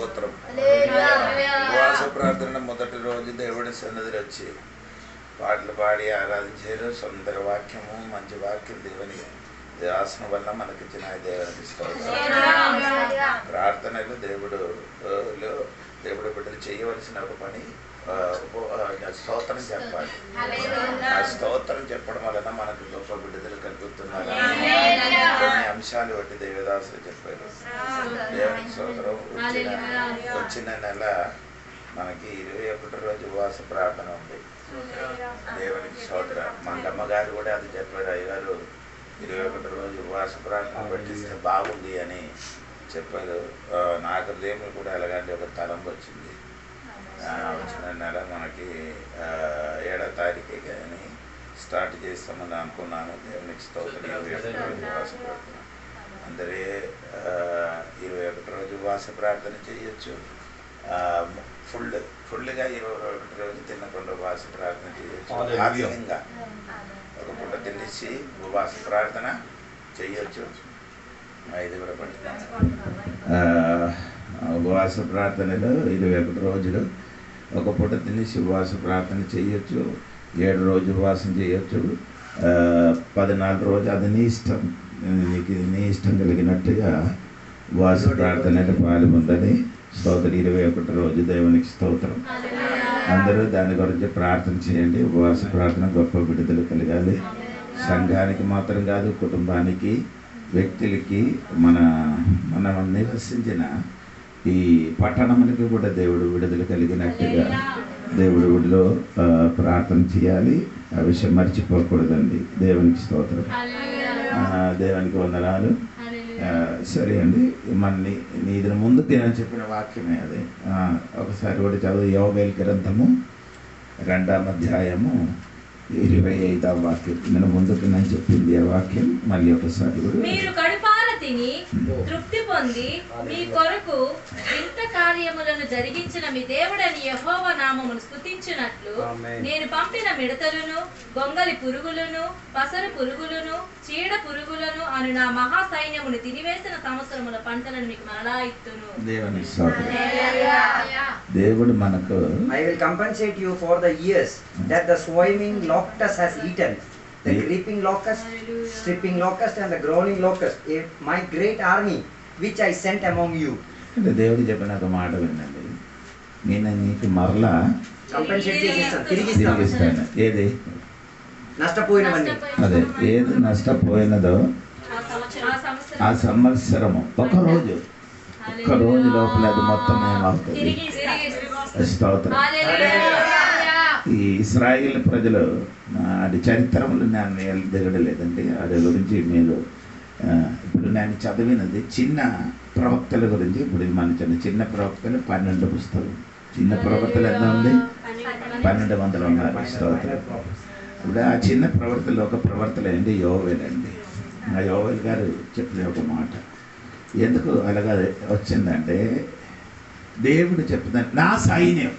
స్తోత్రం. ఉపవాస ప్రార్థన మొదటి రోజు దేవుడి సన్నిధిలో వచ్చి పాటలు పాడి ఆరాధించారు. సుందర వాక్యము, మంచి వాక్యం దేవుని ఆసనం వల్ల మనకిచ్చిన దేవునికి స్తోత్రం. ప్రార్థనలు దేవుడు బిడ్డలు చేయవలసిన ఒక పని స్తోత్రం చెప్పాలి. ఆ స్తోత్రం చెప్పడం వలన మనకు గొప్ప విడుదల కలుగుతున్నారు. కొన్ని అంశాలు బట్టి దేవదాసులు చెప్పారు. దేవునికి స్తోత్రం. వచ్చిన నెల మనకి 21 రోజు ఉపవాస ప్రార్థన ఉంది. దేవునికి స్తోత్రం. మంగమ్మ గారు కూడా అది చెప్పారు. అయ్యగారు 21 రోజు ఉపవాస ప్రార్థన పెట్టిస్తే బాగుంది అని చెప్పారు. నాకు దేవుని కూడా ఎలాగంటే ఒక తలంపు వచ్చింది. వచ్చిన నెల మనకి 7వ తారీఖు కానీ స్టార్ట్ చేస్తామని అనుకున్నాను. దేవునికి స్తోత్రం. 21 రోజు ఉపవాస ప్రార్థన అందరే 21 రోజు ఉపవాస ప్రార్థన చేయొచ్చు. ఫుల్గా 21 రోజు తినకుండా ఉపవాస ప్రార్థన చేయొచ్చు. ఆత్మీయంగా ఒక పూట తినేసి ఉపవాస ప్రార్థన చేయొచ్చు. ఇది కూడా పడుతున్నాను. ఉపవాస ప్రార్థనలో 21 రోజులు ఒక పూట తినేసి ఉపవాస ప్రార్థన చేయొచ్చు. 7 రోజు ఉపవాసం చేయొచ్చు. 14 రోజు అది నీ ఇష్టం. నీకు నీ ఇష్టం కలిగినట్టుగా ఉపవాస ప్రార్థనలో పాల్గొందని స్తోత్రం. 21 రోజు దేవునికి స్తోత్రం. అందరూ దాని గురించి ప్రార్థన చేయండి. ఉపవాస ప్రార్థన గొప్ప విడుదల కలగాలి. సంఘానికి మాత్రం కాదు, కుటుంబానికి, వ్యక్తులకి, మనం నివసించిన ఈ పట్టణమునికి కూడా దేవుడు విడుదల కలిగినట్టుగా దేవుడి ఊడిలో ప్రార్థన చేయాలి. ఆ విషయం మర్చిపోకూడదండి. దేవునికి స్తోత్రం. దేవునికి వందనాలు. సరే అండి, ఇది ముందుకు నేను చెప్పిన వాక్యమే అది. ఒకసారి కూడా చదువు. యోవేలు గ్రంథము 2వ అధ్యాయము 25వ వాక్యం. నేను ముందుకు నేను చెప్పింది ఆ వాక్యం మళ్ళీ ఒకసారి కూడా. మీరు కడుపార తిని తృప్తి పొంది మీ కొరకు ఇంత కార్యములను జరిగించిన మీ దేవుడని యెహోవా నామమును స్తుతించినట్లు నేను పంపిన మిడతలను, గొంగలి పురుగులను, పసరు పురుగులను, చీడ పురుగులను అను నా మహా సైన్యమును తినివేసిన సంవత్సరముల పంటలను మీకు మరలా ఇత్తును. దేవుని స్తోత్రం. దేవుడు మనకు I will compensate you for the years that the swarming locust has eaten, the creeping locust, stripping locust and the growling locust, my great army which I sent among you. అంటే దేవుడు చెప్పిన ఒక మాట వినండి. నేను నీకు మరలా కంపెన్సేట్ చేస్తాను, తిరిగి ఇస్తాను. ఏది నష్టపోయినవన్నీ, అదే ఏది నష్టపోయినదో ఆ సంవత్సరము ఒక్క రోజు లోపల అది మొత్తం ఏమవుతుంది. స్తోత్రం. ఈ ఇశ్రాయేలు ప్రజలు అది చరిత్రలో నేను దిగడలేదండి. అది గురించి మీరు ఇప్పుడు నేను చదివినది చిన్న ప్రవక్తల గురించి. ఇప్పుడు మన చిన్న ప్రవక్తలు 12 పుస్తకం. చిన్న ప్రవక్తలు ఎంత ఉంది? 1200 ఉన్నారు. స్తోత్రం. ఇప్పుడు ఆ చిన్న ప్రవర్తలు ఒక ప్రవర్తన ఏంటి? యోవేలండి. ఆ యోవేల్ గారు చెప్పిన ఒక మాట ఎందుకు అలాగా వచ్చిందంటే, దేవుడు చెప్తున్నాడు నా సైన్యం.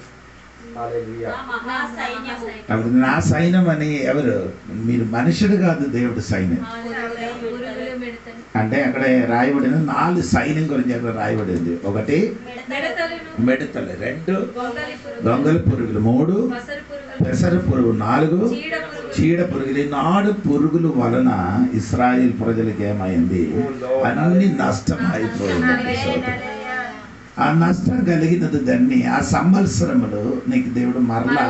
అప్పుడు నా సైన్యం అని ఎవరు? మీరు మనుషుడు కాదు, దేవుడు సైన్యం. అంటే అక్కడ రాయబడిన 4 సైన్యం గురించి అక్కడ రాయబడింది. 1 మిడతలు, 2 గొంగలి పురుగులు, 3 పెసర పురుగు, 4 చీడ పురుగులు. 4 పురుగుల వలన ఇశ్రాయేల్ ప్రజలకు ఏమైంది? అన్ని నష్టం అయిపోయింది. ఆ నష్టం కలిగినది దాన్ని ఆ సంవత్సరములు నీకు దేవుడు మరలా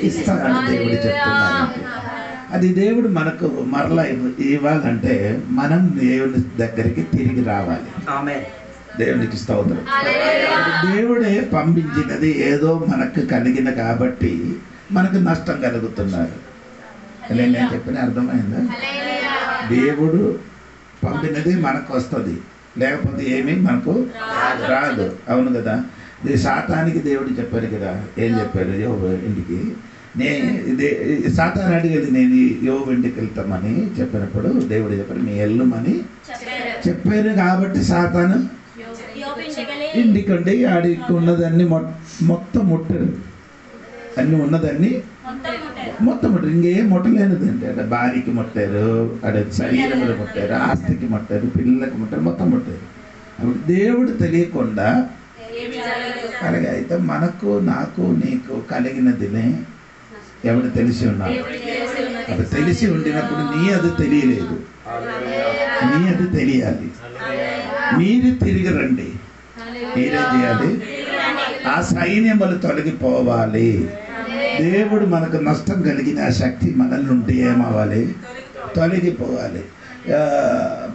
ఇస్తాడని దేవుడు చెప్తున్నాడు. అది దేవుడు మనకు మరలా ఇవ్వాలంటే మనం దేవుని దగ్గరికి తిరిగి రావాలి. దేవునికి స్తోత్రం. దేవుడే పంపించినది ఏదో మనకు కలిగిన కాబట్టి మనకు నష్టం కలుగుతున్నారు. నేను చెప్పిన అర్థమైందా? దేవుడు పంపినది మనకు వస్తుంది, లేకపోతే ఏమీ మనకు రాదు. అవును కదా? ఇది సాతానికి దేవుడు చెప్పారు కదా. ఏం చెప్పారు? యోబు ఇంటికి సాతాను అడిగేది నేను యోబు ఇంటికి వెళ్తామని చెప్పినప్పుడు దేవుడు చెప్పారు మీ ఎల్లుమని చెప్పారు. కాబట్టి సాతాను ఇంటికండి ఆడికి ఉన్నదాన్ని మొత్తం ముట్టారు. అన్ని ఉన్నదాన్ని మొత్తం ముట్టారు. ఇంకేం ముట్టలేనిది అంటే భార్యకి ముట్టారు, అక్కడ శరీరంలో ముట్టారు, ఆస్తికి ముట్టారు, పిల్లలకి ముట్టారు, మొత్తం ముట్టారు. అప్పుడు దేవుడు తెలియకుండా అలాగే అయితే మనకు నాకు నీకు కలిగినదినే ఎవడు తెలిసి ఉన్నాడు. అది తెలిసి ఉండినప్పుడు నీ అది తెలియలేదు, నీ అది తెలియాలి. మీరు తిరిగి రండి, మీరేం చేయాలి? ఆ సైన్యములు తొలగిపోవాలి. దేవుడు మనకు నష్టం కలిగిన ఆ శక్తి మన నుండి ఏమవ్వాలి? తొలగిపోవాలి.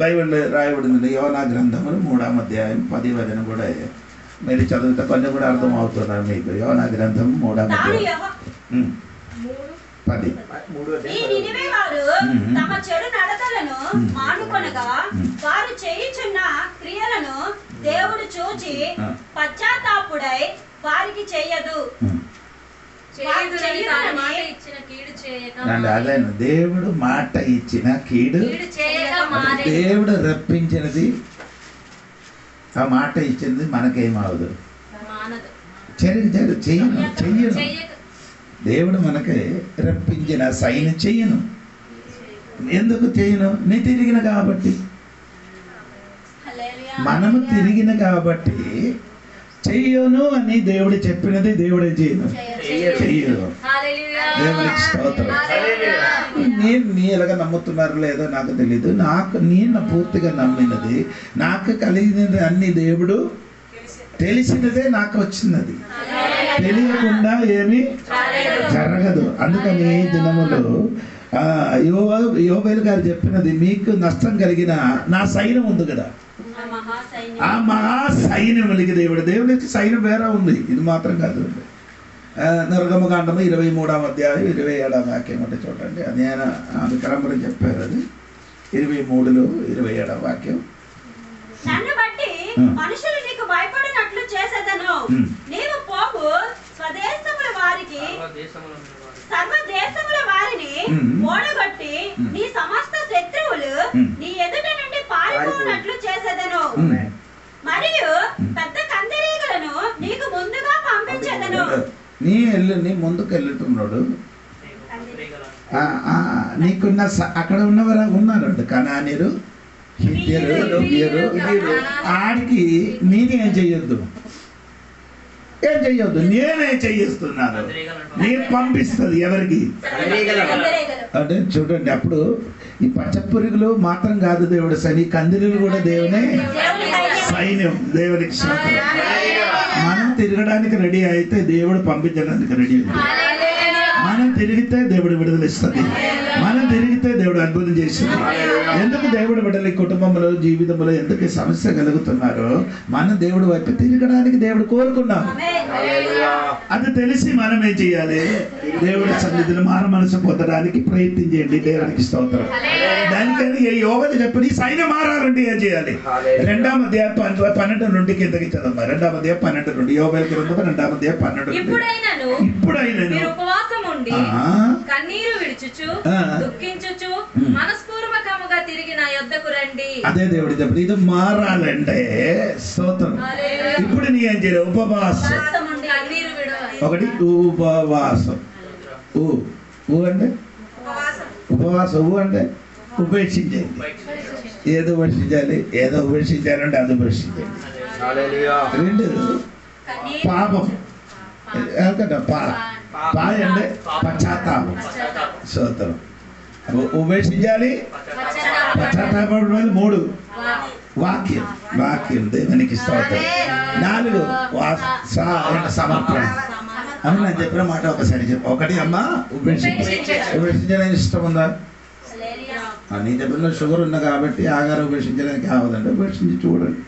బైబిల్ రాయబడింది యోనా గ్రంథములు 3వ అధ్యాయం 10వ వచనం కూడా మీరు చదివితే కొంచెం కూడా అర్థం అవుతున్నారు మీకు. యోనా గ్రంథం 3వ అధ్యాయం 10. ఈ నినివే వారు తమ చెడు నడతలను మానుకొనగా వారు చేయుచున్న క్రియలను దేవుడు చూచి పశ్చాత్తాపుడై వారికి చేయదు. అదే దేవుడు మాట ఇచ్చిన కీడు దేవుడు రప్పించినది, ఆ మాట ఇచ్చింది మనకేమవదు. చెయ్యను. దేవుడు మనకి రప్పించిన సైన్ చెయ్యను. ఎందుకు చెయ్యను? నీ తిరిగిన కాబట్టి, మనము తిరిగిన కాబట్టి చెయ్యను అని దేవుడు చెప్పినది దేవుడే చేయను. చెయ్యను. దేవునికి స్తోత్రం. నీ ఎలాగ నమ్ముతున్నారు లేదో నాకు తెలీదు. నేను పూర్తిగా నమ్మినది, నాకు కలిగినది అన్ని దేవుడు తెలిసినదే నాకు వచ్చినది. తెలియకుండా ఏమీ జరగదు. అందుకని దినములు యోబేలు గారు చెప్పినది, మీకు నష్టం కలిగిన నా సైన్యం ఉంది కదా, ఆ మహా సైన్యములకి దేవుడికి సైన్యం వేరే ఉంది, ఇది మాత్రం కాదు. నిర్గమకాండము 23వ అధ్యాయం 27వ వాక్యం అంటే చూడండి. అది ఆమె క్రమంలో చెప్పారు. అది 23లో 27వ వాక్యం. నన్ను బట్టి మనుషులు నీకు భయపడినట్లు చేసేదను. నీవు పోగు స్వదేశముల వారికి సర్వదేశముల వారిని ఓడగొట్టి నీ సమస్త శత్రువులు నీ ఎదుట నుండి పారిపోనట్లు చేసేదను. మరియు పెద్ద కందిరీగలను నీకు ముందుగా పంపించేదను. నీ ముందుకు వెళ్తున్నాడు. నీకున్న అక్కడ ఉన్నవారు ఉన్నారంట కనానీరు, హిత్తీయులు, ఆడికి నేనేం చెయ్యొద్దు, ఏం చెయ్యొద్దు, నేనే చెయ్యిస్తున్నాను. నేను పంపిస్తుంది ఎవరికి అంటే చూడండి. అప్పుడు ఈ పచ్చపురుగులు మాత్రం కాదు దేవుడు సైన్యం, కందిరీలు కూడా దేవునే సైన్యం. దేవునికి స్తోత్రం. మనం తిరగడానికి రెడీ అయితే దేవుడు పంపించడానికి రెడీ. మనం తిరిగితే దేవుడు విడుదల ఇస్తుంది, మనం తిరిగితే దేవుడు అద్భుతం చేస్తుంది. ఎందుకు దేవుడు విడుదల కుటుంబంలో జీవితంలో ఎందుకు సమస్య కలుగుతున్నారో మనం దేవుడు వైపు తిరగడానికి దేవుడు కోరుకున్నాం. అది తెలిసి మనం ఏం చేయాలి? దేవుడి సన్నిధిలో మాన మనసు పొందడానికి ప్రయత్నించండి. దేవునికి స్తోత్రం. దానికని యోబేలు చెప్పి ఈ సైన్యం మారాలంటే ఏం చేయాలి? 2వ అధ్యాయం 12 నుండి కిందకి చదవమ్మా. 2వ అధ్యాయం 12 నుండి యోబేలు గ్రంథం 2వ అధ్యాయం 12. ఇప్పుడైనను ఉపవాసం ఉండి కన్నీరు విడుచుచు దుఃఖించుచు మనస్పూర్వకముగా తిరిగి నా యొద్దకు రండి. అదే దేవుడు చెప్పి ఇది మారాలంటే స్తోత్రం. ఇప్పుడు నీ ఏం చేయాలి? ఉపవాసం. ఒకటి ఉపవాసం. ఊ అంటే ఉపవాసం. ఊ అంటే ఉపేక్షించండి. ఏదో ఉపేక్షించాలి, ఏదో ఉపేక్షించాలంటే అది ఉపేక్షించండి. 2 పాపం అంటే పశ్చాత్తాపం. స్తోత్రం. ఉపేక్షించాలి, పశ్చాత్తాపడాలి. 3 వాక్యం. దేవునికి స్తోత్రం. 4 సమర్పణ. అమ్మ నేను చెప్పిన మాట ఒకసారి చెప్పు. 1 అమ్మా ఉపేక్షించడానికి ఇష్టం ఉందా? నీ చెప్పిన షుగర్ ఉన్నా కాబట్టి ఆహారం ఉపేక్షించడానికి కావదండి. ఉపేక్షించి చూడండి.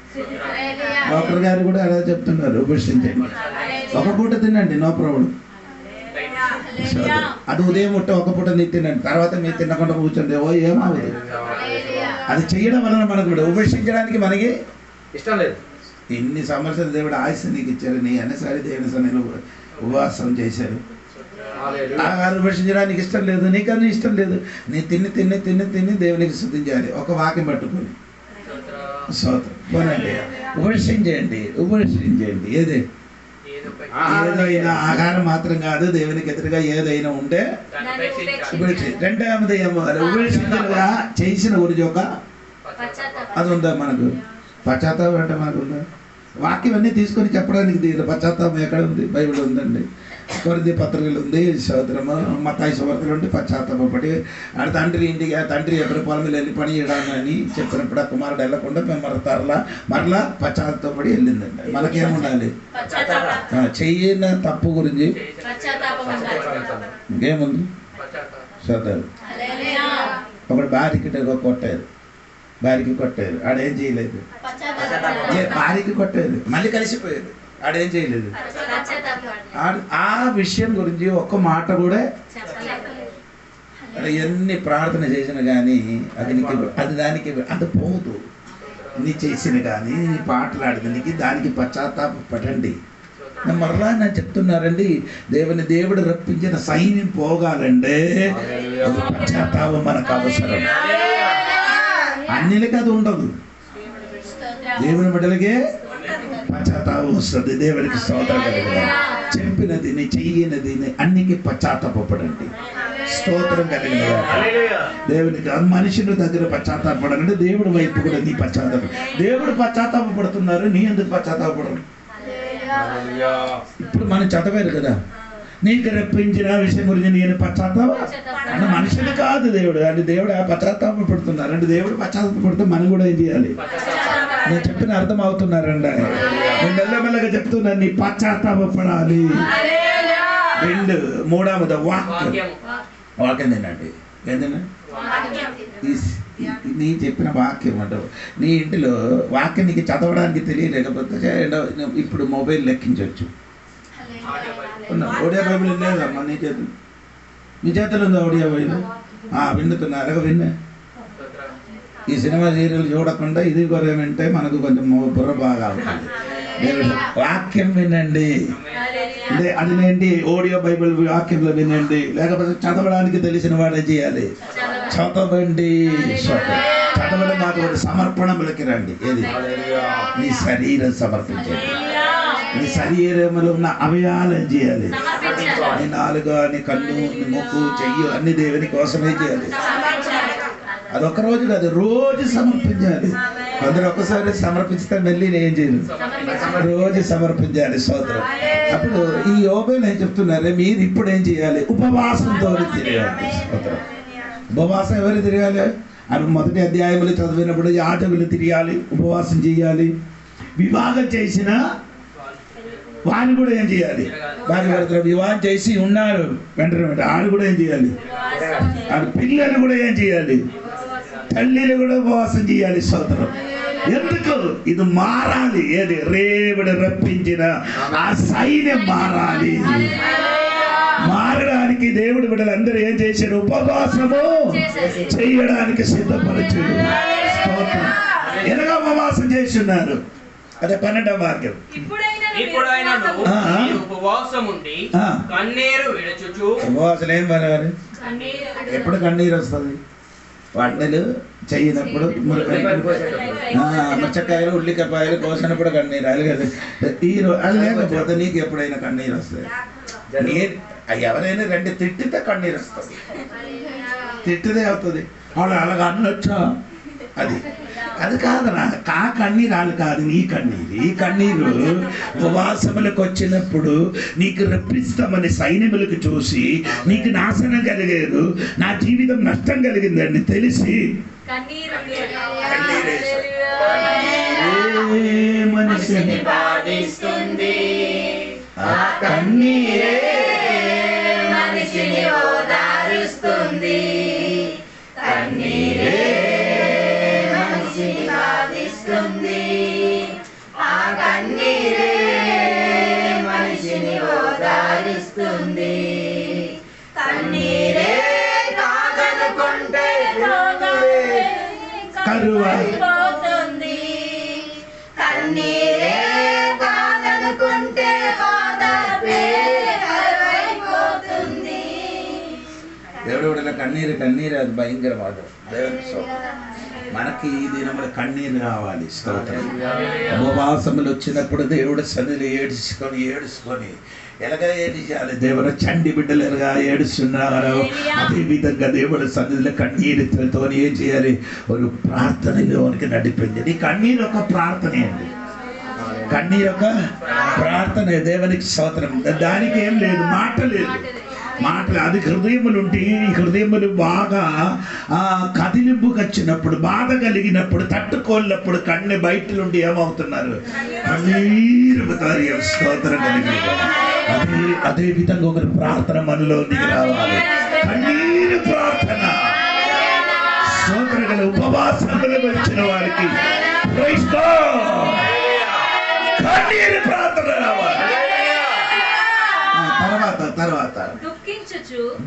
డాక్టర్ గారు కూడా అలా చెప్తున్నారు, ఉపేక్షించండి. ఒక పూట తినండి, నో ప్రాబ్లం. అది ఉదయం ముట్ట ఒక పూట నీ తినండి, తర్వాత మీరు తినకుండా కూర్చోండి, ఏమవుతుంది. అది చేయడం వలన మనకు కూడా ఉపేక్షించడానికి మనకి ఇష్టం లేదు. ఇన్ని సంవత్సరాలు దేవుడు ఆయుష్ నీకు ఇచ్చారు, నీ అన్నసారి దేవుని సన్నిధిలో ఉపవాసం చేశారు. ఆహారం ఉపేక్షించడానికి ఇష్టం లేదు, నీకన్నా ఇష్టం లేదు. నీ తిని దేవునికి స్తుతించాలి. ఒక వాక్యం పట్టుకొని స్తోత్రం పోనండి. ఉపేక్షించండి. ఏదైనా ఆహారం మాత్రం కాదు, దేవునికి ఎదురుగా ఏదైనా ఉంటే రెండవది ఉపేక్షించగా చేసిన గురించి ఒక అది ఉందా మనకు? పశ్చాత్తాపం అంటే మనకు ఉందా? వాక్యం అన్నీ తీసుకొని చెప్పడానికి దీని పశ్చాత్తాపం ఎక్కడ ఉంది? బైబిల్ ఉందండి, కొరింథీ పత్రికలు ఉంది, సోదరము మత్తయి సువార్తలు ఉండి పశ్చాత్తాపడి ఆడ తండ్రి ఇంటికి తండ్రి ఎక్కడ పొలం వెళ్ళి పని చేయడానని చెప్పినప్పుడు ఆ కుమారుడు వెళ్ళకుండా మేము మరలా పశ్చాత్తాపడి వెళ్ళిందండి. మనకేముండాలి? చెయ్యన తప్పు గురించి ఇంకేముంది? చదువు ఒకడు భార్యకి కొట్టారు ఆడేం చేయలేదు, భార్యకి కొట్టారు మళ్ళీ కలిసిపోయారు, ఆడేం చేయలేదు. ఆ విషయం గురించి ఒక్క మాట కూడా ఎన్ని ప్రార్థన చేసిన కానీ అది దానికి అది పోదు. నీ చేసిన కానీ నీ పాటలాడినకి దానికి పశ్చాత్తాపడండి. మరలా నేను చెప్తున్నారండి, దేవుడు రప్పించిన సైన్యం పోగాలంటే పశ్చాత్తాపం మనకు అవసరం. అన్నిలకి అది ఉండదు, దేవుని బిడ్డలకే పశ్చాత్తాపం వస్తుంది. దేవునికి స్తోత్రం కలిగిన చెప్పినది చెయ్యినది అన్నికి పశ్చాత్తాపడండి. స్తోత్రం కలిగిన దేవునికి మనుషుల దగ్గర పశ్చాత్తాపడాలంటే దేవుడి వైపు కూడా నీ పశ్చాత్తాపం. దేవుడు పశ్చాత్తాపడుతున్నారు, నీ ఎందుకు పశ్చాత్తాపడరు? ఇప్పుడు మనం చదవారు కదా, నీకు రప్పించిన విషయం గురించి నేను పశ్చాత్తాపం అంటే మనుషులు కాదు దేవుడు అంటే దేవుడు పశ్చాత్తాపం పడుతున్నారు అంటే దేవుడు పశ్చాత్తాపం పడితే మనం కూడా ఏం చేయాలి? నేను చెప్పిన అర్థం అవుతున్నారండి. నేను మెల్లమెల్లగా చెప్తున్నాను, నీ పశ్చాత్తాపడాలి. మూడవది వాక్యం తినండి. ఏంటంటే నీ చెప్పిన వాక్యం అంటావు. నీ ఇంటిలో వాక్యం నీకు చదవడానికి తెలియలేకపోతే ఇప్పుడు మొబైల్ లెక్కించవచ్చు. ఓడియా బైబిల్ లేదమ్మా నీ చేతులు ఉందా ఓడియా బైబిల్? విన్నుతున్నా అలాగ విన్నా. ఈ సినిమా సీరియల్ చూడకుండా ఇది కూడా వింటే మనకు కొంచెం బుర్ర బాగా అవుతుంది. వాక్యం వినండి, అదేంటి ఆడియో బైబిల్ వాక్యంలో వినండి. లేకపోతే చదవడానికి తెలిసిన వాడే చేయాలి, చదవండి. చదవడం కాదు, సమర్పణములకి రండి. ఏది? నీ శరీరం సమర్పించండి. నీ శరీరంలో ఉన్న అవయాలను చేయాలి. నీ నాలుగు, నీ కన్ను, నీ ముక్కు, చెయ్యి అన్ని దేవుని కోసమే చేయాలి. అదొక రోజు కాదు, రోజు సమర్పించాలి. అందరూ ఒక్కసారి సమర్పిస్తే మళ్ళీ నేను చేయను, రోజు సమర్పించాలి. సోదరు అప్పుడు ఈ యోబేలు ఏం చెప్తున్నారే, మీరు ఇప్పుడు ఏం చేయాలి? ఉపవాసంతో తిరగాలి. సోదరు ఉపవాసం ఎవరు తిరగాలి? అవి మొదటి అధ్యాయంలో చదివినప్పుడు యాజకులు తిరగాలి, ఉపవాసం చేయాలి. వివాహం చేసిన వారిని కూడా ఏం చేయాలి? భార్య భర్తలు వివాహం చేసి ఉన్నారు వెంటనే వాళ్ళు కూడా ఏం చేయాలి? వాళ్ళ పిల్లలు కూడా ఏం చేయాలి? తల్లిని కూడా ఉపవాసం చేయాలి. సోదరు ఎందుకు? ఇది మారాలి. ఏది? రేవుడు రప్పించిన ఆ సైన్యం మారాలి. మారడానికి దేవుడి బిడ్డలందరూ ఏం చేశారు? ఉపవాసము చేయడానికి సిద్ధపరచారు. ఎలాగా ఉపవాసం చేస్తున్నారు? అదే 12వ వాక్యం. ఉపవాసం ఉండి కన్నీరు విడుచుచు. ఉపవాసం ఏం పని? ఎప్పుడు కన్నీరు వస్తుంది? వంటలు చేయనప్పుడు, ముచ్చకాయలు ఉల్లికాయలు కోసినప్పుడు కన్నీరు. అలాగే అది లేకపోతే నీకు ఎప్పుడైనా కన్నీరు వస్తుంది? ఎవరైనా రెండు తిట్టితే కన్నీరు వస్తుంది, తిట్టిదే అవుతుంది. వాళ్ళు అలాగ అనొచ్చా? అది కాదనా? కన్నీరు వాళ్ళు కాదు, నీ కన్నీరు. ఈ కన్నీరు ఉపవాసములకు వచ్చినప్పుడు నీకు రప్పిస్తామని సైన్యములకు చూసి నీకు నాశనం కలిగేరు, నా జీవితం నష్టం కలిగిందని తెలిసి మనిషిని బాధిస్తుంది. ఆ కన్నీరే మనిషిని ఓదారుస్తుంది. కన్నీరే మనిషిని బాధిస్తుంది. ఆ కన్నీరే మనిషిని ఓదారుస్తుంది. కన్నీరే కాదనుకుంటే కరువైపోతుంది. కన్నీరే కాదనుకుంటే కరువైపోతుంది. దేవుడు కన్నీరు అది భయంకరవాద. దేవుని మనకి ఈ దినములు కన్నీరు రావాలి. స్తోత్రం. ఉపవాసములు వచ్చినప్పుడు దేవుడు సన్నిధిలో ఏడుచుకొని ఎలాగ ఏడియాలి? దేవుడు చండి బిడ్డలు ఎలాగా ఏడుస్తున్నారు, అదే విధంగా దేవుడు సన్నిధిలో కన్నీరుతో ఏం చేయాలి? ఒక ప్రార్థనలోనికి నడిపింది. నీ కన్నీరు ఒక ప్రార్థనే అండి. కన్నీరు యొక్క ప్రార్థన. దేవునికి స్తోత్రం. దానికి ఏం లేదు, మాట లేదు, మాటలు. అది హృదయములు ఉంటే హృదయములు బాగా కదిలింపుకి వచ్చినప్పుడు, బాధ కలిగినప్పుడు, తట్టుకోలేనప్పుడు కన్ను బయట నుండి ఏమవుతున్నారు? కన్నీరు. స్తోత్రం కలిగి అదే విధంగా ఒకరి ప్రార్థన మనలో దిగి రావాలి. కన్నీరు ప్రార్థన. స్తోత్రం కలిగి ఉపవాసములు వచ్చిన వారికి కన్నీరు ప్రార్థన రావాలి. తర్వాత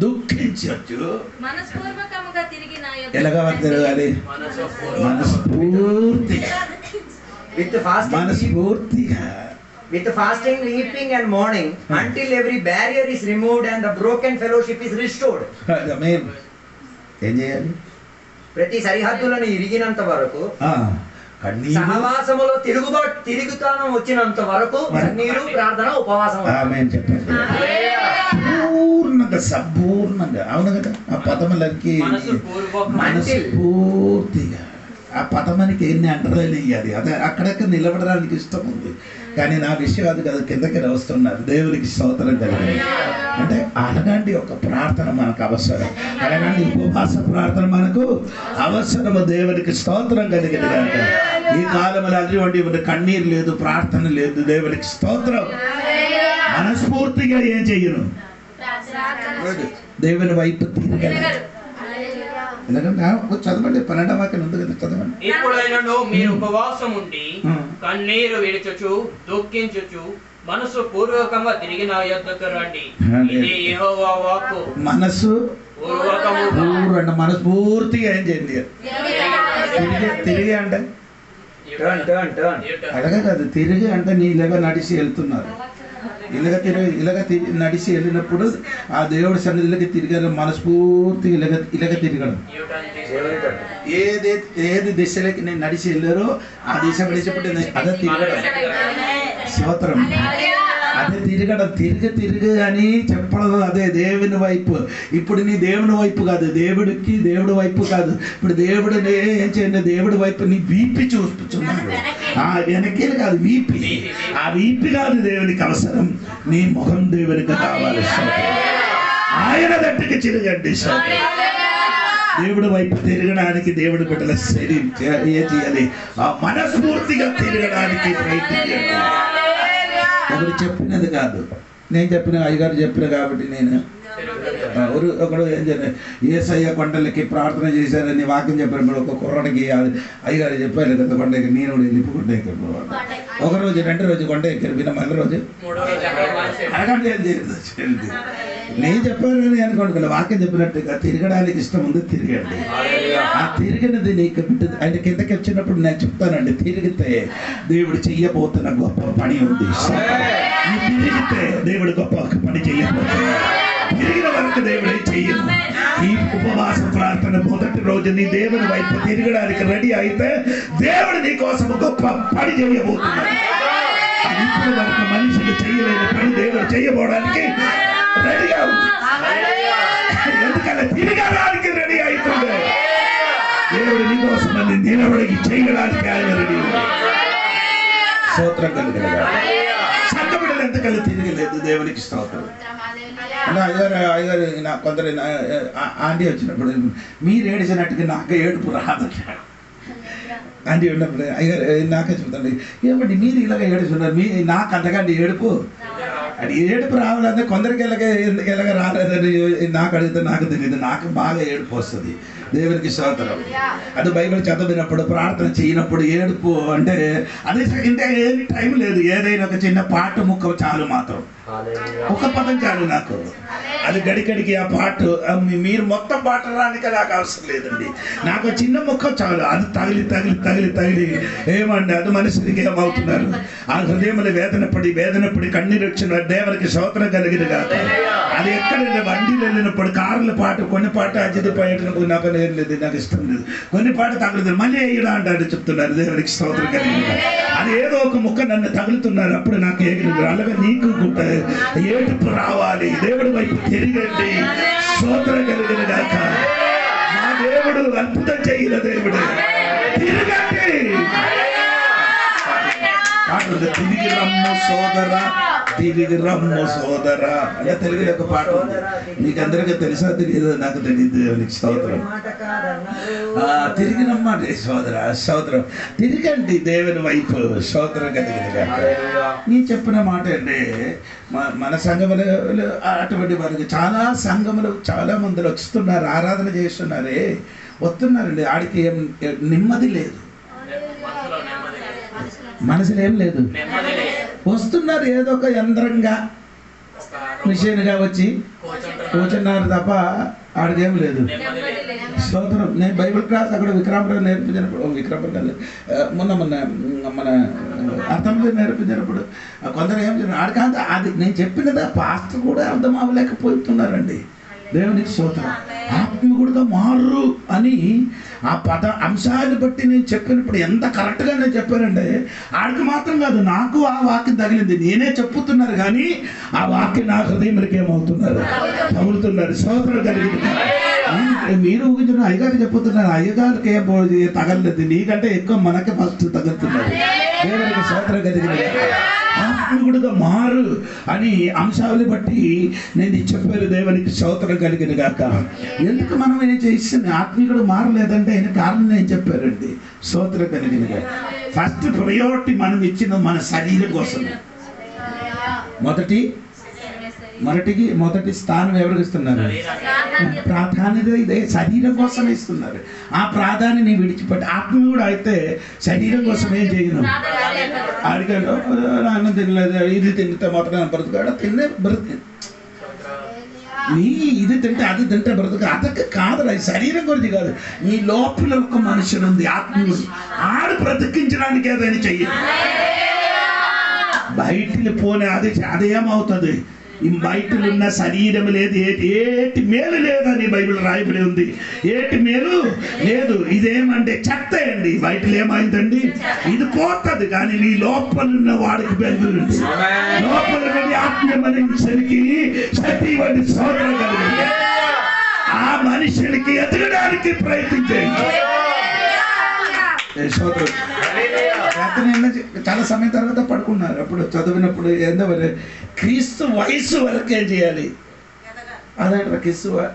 దుఃఖించచ్చు. మనస్పూర్వకముగా తిరిగి నా యొద్దకు ఎలాగా తిరగాలి? మనస్ఫూర్తిగా. With fasting, weeping and mourning until every barrier is removed and the broken fellowship is restored. ఏం చేయాలి? ప్రతి సరిహద్దులను ఇరిగినంత వరకు, సహవాసములో తిరుగుతానం వచ్చినంత వరకు కన్నీరు, ప్రార్థన, ఉపవాసం. పూర్ణంగా సంపూర్ణంగా. అవును కదా? ఆ పదములకి మనస్ఫూర్తిగా. ఆ పదమానికి ఎన్ని అంటరాలు ఇయ్యాలి. అదే అక్కడక్కడ నిలబడడానికి ఇష్టం ఉంది, కానీ నా విషయం అది కదా. కిందకి వస్తున్నారు. దేవునికి స్తోత్రం కలిగింది. అంటే అలాంటి ఒక ప్రార్థన మనకు అవసరం. అలాంటి ఉపవాస ప్రార్థన మనకు అవసరము. దేవునికి స్తోత్రం కలిగింది కనుక ఈ కాలంలో అటువంటి కన్నీరు లేదు, ప్రార్థన లేదు. దేవునికి స్తోత్రం. మనస్ఫూర్తిగా ఏం చెయ్యను? దేవుని వైపు తిరగలి. చదవండి. 12వ వాక్యం ఉంది కదా, చదవండి. ఇప్పుడైనను మీరు ఉపవాసం ఉండి కన్నీరు విడుచుచు దుఃఖించుచు మనసు పూర్వకంగా తిరిగి నా యొద్దకు రండి. ఇది యెహోవా వాక్కు. మనసు మనస్ఫూర్తిగా ఏం చేయండి? తిరిగి అంటే అలాగే కాదు. తిరిగి అంటే నీ ఇలాగా నడిచి వెళ్తున్నారు. ఇలాగ నడిచి వెళ్ళినప్పుడు ఆ దేవుడి సన్నిధిలోకి తిరిగారు. మనస్ఫూర్తిగా ఇలాగ తిరగడం. ఏది దిశలోకి నేను నడిచి వెళ్ళారో ఆ దిశ నడిచినప్పుడు అదే తిరగడం. స్తోత్రం. అదే తిరగడం. తిరిగి అని చెప్పడం. అదే దేవుని వైపు. ఇప్పుడు నీ దేవుని వైపు కాదు, దేవుడి వైపు కాదు. ఇప్పుడు దేవుడు ఏం చేయండి? దేవుడి వైపు నీ వీపి చూస్తున్నాడు. ఆ వెనకే కాదు, వీపి. ఆ వీపి కాదు దేవునికి అవసరం. నీ ముఖం దేవునికి కావాలి. ఆయన దగ్గరికి తిరగండి. దేవుడి వైపు తిరగడానికి దేవుడి బిడ్డల శరీరం ఏం చేయాలి? ఆ మనస్ఫూర్తిగా తిరగడానికి ప్రయత్నించండి. ఒకరు చెప్పినది కాదు, నేను చెప్పిన అయ్యగారు చెప్పిన కాబట్టి నేను ఒకడు ఏం చేయాలి? యేసయ్య కొండలకి ప్రార్థన చేశారని వాక్యం చెప్పినప్పుడు ఒక కుర్రాడికి అయ్యగారు చెప్పారు కదా కొండ ఎక్కి. నేను కూడా వెళ్ళి కొండ ఎక్కాను. ఒక రోజు, 2వ రోజు కొండ ఎక్కిన మళ్ళీ రోజు అడగండి ఏం చేయలేదు. నేను చెప్పానని అనుకోండి. వాక్యం చెప్పినట్టుగా తిరగడానికి ఇష్టం ఉంది, తిరగండి. ఆ తిరిగినది నీకు ఆయన కిందకి వచ్చినప్పుడు నేను చెప్తానండి. తిరిగితే దేవుడు చెయ్యబోతున్న గొప్ప పని ఉంది. తిరిగితే దేవుడు గొప్ప పని చెయ్యబోతున్నాడు. తిరిగిన వరకు దేవుడే చెయ్యను. ఈ ఉపవాస ప్రార్థన మొదటి రోజు నీ దేవుని వైపు తిరగడానికి రెడీ అయితే దేవుడు నీ కోసం గొప్ప పని చేయబోతున్నాడు. ఇప్పటి వరకు మనుషులు చేయలేని పని దేవుడు చేయబోవడానికి రెడీగా ఉంది. ఎందుకంటే తిరగడానికి రెడీ అవుతుంది. దేవుడు నీ కోసం నిలబడికి చేయడానికి ఆయన రెడీ. స్తోత్రం కలిగిన సంఘబిడ్డలు ఎంతకల్లా తిరగలేదు. దేవునికి స్తోత్రం. అంటే అయ్యగారు కొందరు ఆంటీ వచ్చినప్పుడు మీరు ఏడిచినట్టుగా నాకు ఏడుపు రాదు. ఆంటీ ఉన్నప్పుడు అయ్యగారు నాకే చెప్తాండి, ఏమంటే మీరు ఇలాగ ఏడుస్తున్నారు, నాకు అంతకంటే ఏడుపు అది ఏడుపు రావాలంటే కొందరికి ఎలాగ రాలేదని నాకు అడిగితే నాకు తెలియదు. నాకు బాగా ఏడుపు వస్తుంది. దేవునికి స్తోత్రం. అది బైబిల్ చదివినప్పుడు, ప్రార్థన చేయనప్పుడు ఏడుపు అంటే అదే ఇంకా ఏది టైం లేదు. ఏదైనా ఒక చిన్న పాట ముక్క చాలు, మాత్రం ఒక పదం చాలు నాకు. అది గడికడికి ఆ పాట మీరు మొత్తం పాట రానికి నాకు అవసరం లేదండి. నాకు చిన్న ముక్క చాలు. అది తగిలి తగిలి తగిలి తగిలి ఏమండి అది మనుషులకి ఏమవుతున్నారు? ఆ హృదయంలో వేదనపడి కన్నీరు వచ్చిన దేవునికి స్తోత్రం కలిగిన కాదు. అది ఎక్కడ వండిలో వెళ్ళినప్పుడు కార్ల పాట, కొన్ని పాట అజిత పర్యటనకు నాకు లేదు, నాకు ఇష్టం లేదు. కొన్ని పాట తగులుతుంది, మళ్ళీ ఇలా అంటారు చెప్తున్నారు. దేవునికి స్తోత్రం కలిగిన అది ఏదో ఒక ముక్క నన్ను తగులుతున్నారు. అప్పుడు నాకు అలాగే నీకు ఏడుపు రావాలి. దేవుడి వైపు తిరిగండి. స్తోత్రం కలిగిన గాక. మా దేవుడు అద్భుతం చేయల దేవుడు. తిరగండి. పాట ఉంది, తిరిగి రమ్ము సోదరా, తిరిగి రమ్ము సోదరా అంటే తెలుగులో ఒక పాట ఉంది. మీకు అందరికీ తెలుసా తెలియదు నాకు తెలియదు. దేవునికి స్తోత్రం. తిరిగి రమ్మంటే సోదరా సోదరం, తిరిగండి దేవుని వైపు. స్తోత్రం కలిగినగా నేను చెప్పిన మాట అంటే మన సంఘములు అటువంటి వారికి చాలా సంఘములు చాలా మందిలో వస్తున్నారు, ఆరాధన చేస్తున్నారే, వస్తున్నారండి. ఆడికి ఏం నెమ్మది లేదు, మనసులో ఏం లేదు. వస్తున్నారు ఏదో ఒక యంత్రంగా మిషన్గా వచ్చి కూర్చున్నారు తప్ప ఆడికేం లేదు. స్తోత్రం. నేను బైబిల్ క్లాస్ అక్కడ విక్రమపురం నేర్పించినప్పుడు, విక్రమపురం మొన్న మన అర్థంలో నేర్పించినప్పుడు కొందరు ఏం చెప్పారు, ఆడికాంత అది నేను చెప్పినదా పాస్టర్ కూడా అర్థం అవ్వలేకపోతున్నారండి. దేవునికి స్తోత్రం. ఆత్మీయుడుగా మారు అని ఆ పద అంశాన్ని బట్టి నేను చెప్పినప్పుడు ఎంత కరెక్ట్గా నేను చెప్పానంటే ఆడికి మాత్రం కాదు, నాకు ఆ వాక్యం తగిలింది. నేనే చెప్పుతున్నారు కానీ ఆ వాక్యం నా హృదయంలోకి ఏమవుతున్నారు, తగులుతున్నారు. స్తోత్రం కలిగింది. మీరు ఊహించిన అయ్యగారు చెప్పుతున్నారు, అయ్యగారికి ఏం తగలలేదు, నీకంటే ఎక్కువ మనకే ఫస్ట్ తగులుతున్నారు. దేవునికి స్తోత్రం కలిగింది. ఆత్మీయుడుగా మారు అని అంశాలను బట్టి నేను చెప్పాను. దేవునికి స్తోత్రం కలిగిన గాక. ఎందుకు మనం ఏం చేసిన ఆత్మీయుడు మారలేదంటే ఆయన కారణం నేను చెప్పారండి. స్తోత్రం కలిగిన గాక. ఫస్ట్ ప్రయారిటీ మనం ఇచ్చిన మన శరీరం కోసం. మొదటి స్థానం ఎవరికి ఇస్తున్నారు? ప్రాధాన్యత ఇదే శరీరం కోసం ఇస్తున్నారు. ఆ ప్రాధాన్యని విడిచిపెట్టి ఆత్మీయుడు అయితే శరీరం కోసం ఏం చేయను. అడిగాడు అన్నం తినలేదు, ఇది తింటే మాత్రం బ్రతుకాడు, తిన్నే బ్రతు నీ ఇది తింటే అది తింటే బ్రతుకు. అదొక కాదు, అది శరీరం గురించి కాదు. నీ లోపల ఒక మనుషుడు ఉంది, ఆత్మీయుడు. ఆడు బ్రతికించడానికి ఏదైనా చెయ్యాలి. బయటికి పోనే అదేమవుతుంది? ఈ బయటలో ఉన్న శరీరం లేదు, ఏటి మేలు లేదని బైబిల్ రాయబడి ఉంది. ఏటి మేలు లేదు. ఇదేమంటే చెత్త అండి. బయటలో ఏమైందండి? ఇది పోతుంది కానీ నీ లోపల ఉన్న వాడికి బెంగులుంది. లోపల నుండి ఆత్మీయ మనుషులకి శక్తి వంటి సోదరు కలిగింది. ఆ మనుషులకి ఎదగడానికి ప్రయత్నించండి. చాలా సమయం తర్వాత పడుకున్నారు. అప్పుడు చదివినప్పుడు ఏందో క్రీస్తు వయసు వరకు ఏం చేయాలి అదంటారు.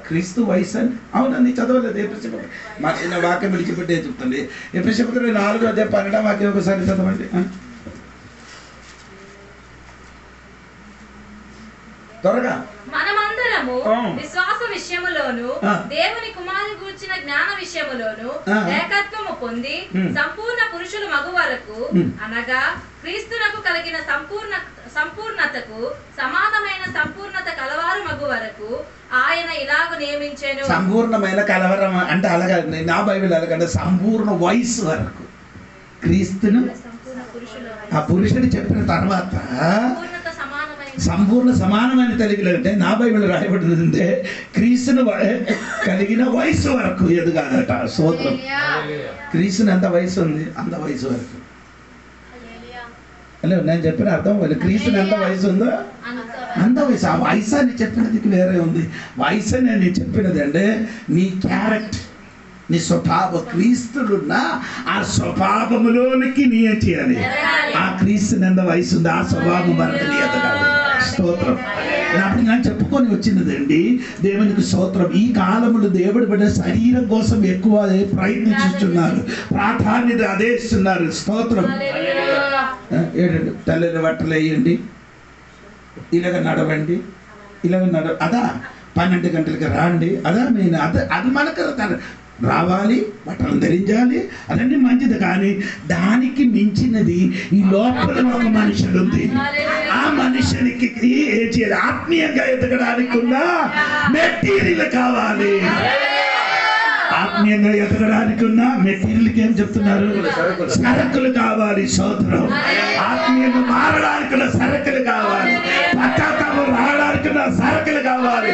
క్రీస్తు వయసు అని అవునండి, చదవలేదు. ఎపిసోడ్ వాక్యం విడిచిపెట్టే చెప్తుంది. ఎపిసోడ్ 4:12 వాక్యం ఒకసారి చదవండి త్వరగా. మనమందరము విశ్వాస విషయములోను దేవుని కుమారుని గూర్చిన జ్ఞాన విషయములోను ఏకత్వము పొంది సంపూర్ణ పురుషులు మగు వరకు, అనగా క్రీస్తునకు కలిగిన సంపూర్ణతకు సమానమైన సంపూర్ణత కలవారు మగు వరకు ఆయన ఇలాగ నియమించెను. సంపూర్ణమైన కలవరం అంటే అలాగా నా బైబిల్ అలాగంటే సంపూర్ణ వయసు వరకు క్రీస్తును ఆ పురుషుడు చెప్పిన తర్వాత సంపూర్ణ సమానమైన తెలుగులో అంటే నా బైబిల్ రాయబడిందంటే క్రీస్తును కలిగిన వయసు వరకు ఎదుగాదట. స్తోత్రం. క్రీస్తుని ఎంత వయసు ఉంది అంత వయసు వరకు. హలో, నేను చెప్పిన అర్థం క్రీస్తుని ఎంత వయసు ఉందో అంత వయసు. ఆ వయసు అని చెప్పినది వేరే ఉంది. వయసు అని నేను చెప్పినది అంటే నీ క్యారెక్టర్, నీ స్వభావం. క్రీస్తులున్న ఆ స్వభావములోనికి నీ ఏం చేయాలి? ఆ క్రీస్తుని ఎంత వయసు ఉంది ఆ స్వభావం మనకు నీ ఎదగాలి. స్తోత్రం. అప్పుడు నేను చెప్పుకొని వచ్చినదండి. దేవునికి స్తోత్రం. ఈ కాలములు దేవుడు బిడ్డ శరీరం కోసం ఎక్కువ ప్రయత్నించుతున్నారు, ప్రాధాన్యత అదే ఇస్తున్నారు. స్తోత్రం. ఏంటండి తల్లిని బట్టలు వేయండి, ఇలాగ నడవండి, అదా 12 గంటలకి రాండి, అదా మెయిన్. అది మనకు రావాలి, బట్టలు ధరించాలి, అదన్నీ మంచిది. కానీ దానికి మించినది ఈ లోపల ఒక మనుషుడు ఉంది. ఆ మనుషునికి ఏం చేయాలి? ఆత్మీయంగా ఎదగడానికి ఉన్న మెటీరియల్ కావాలి. ఆత్మీయంగా ఎదగడానికి ఉన్న మెటీరియల్కి ఏం చెప్తున్నారు? సరకులు కావాలి. స్తోత్రం. ఆత్మీయంగా మారడానికి ఉన్న సరకులు కావాలి. పశ్చాత్తాపం రావడానికి ఉన్న సరకులు కావాలి.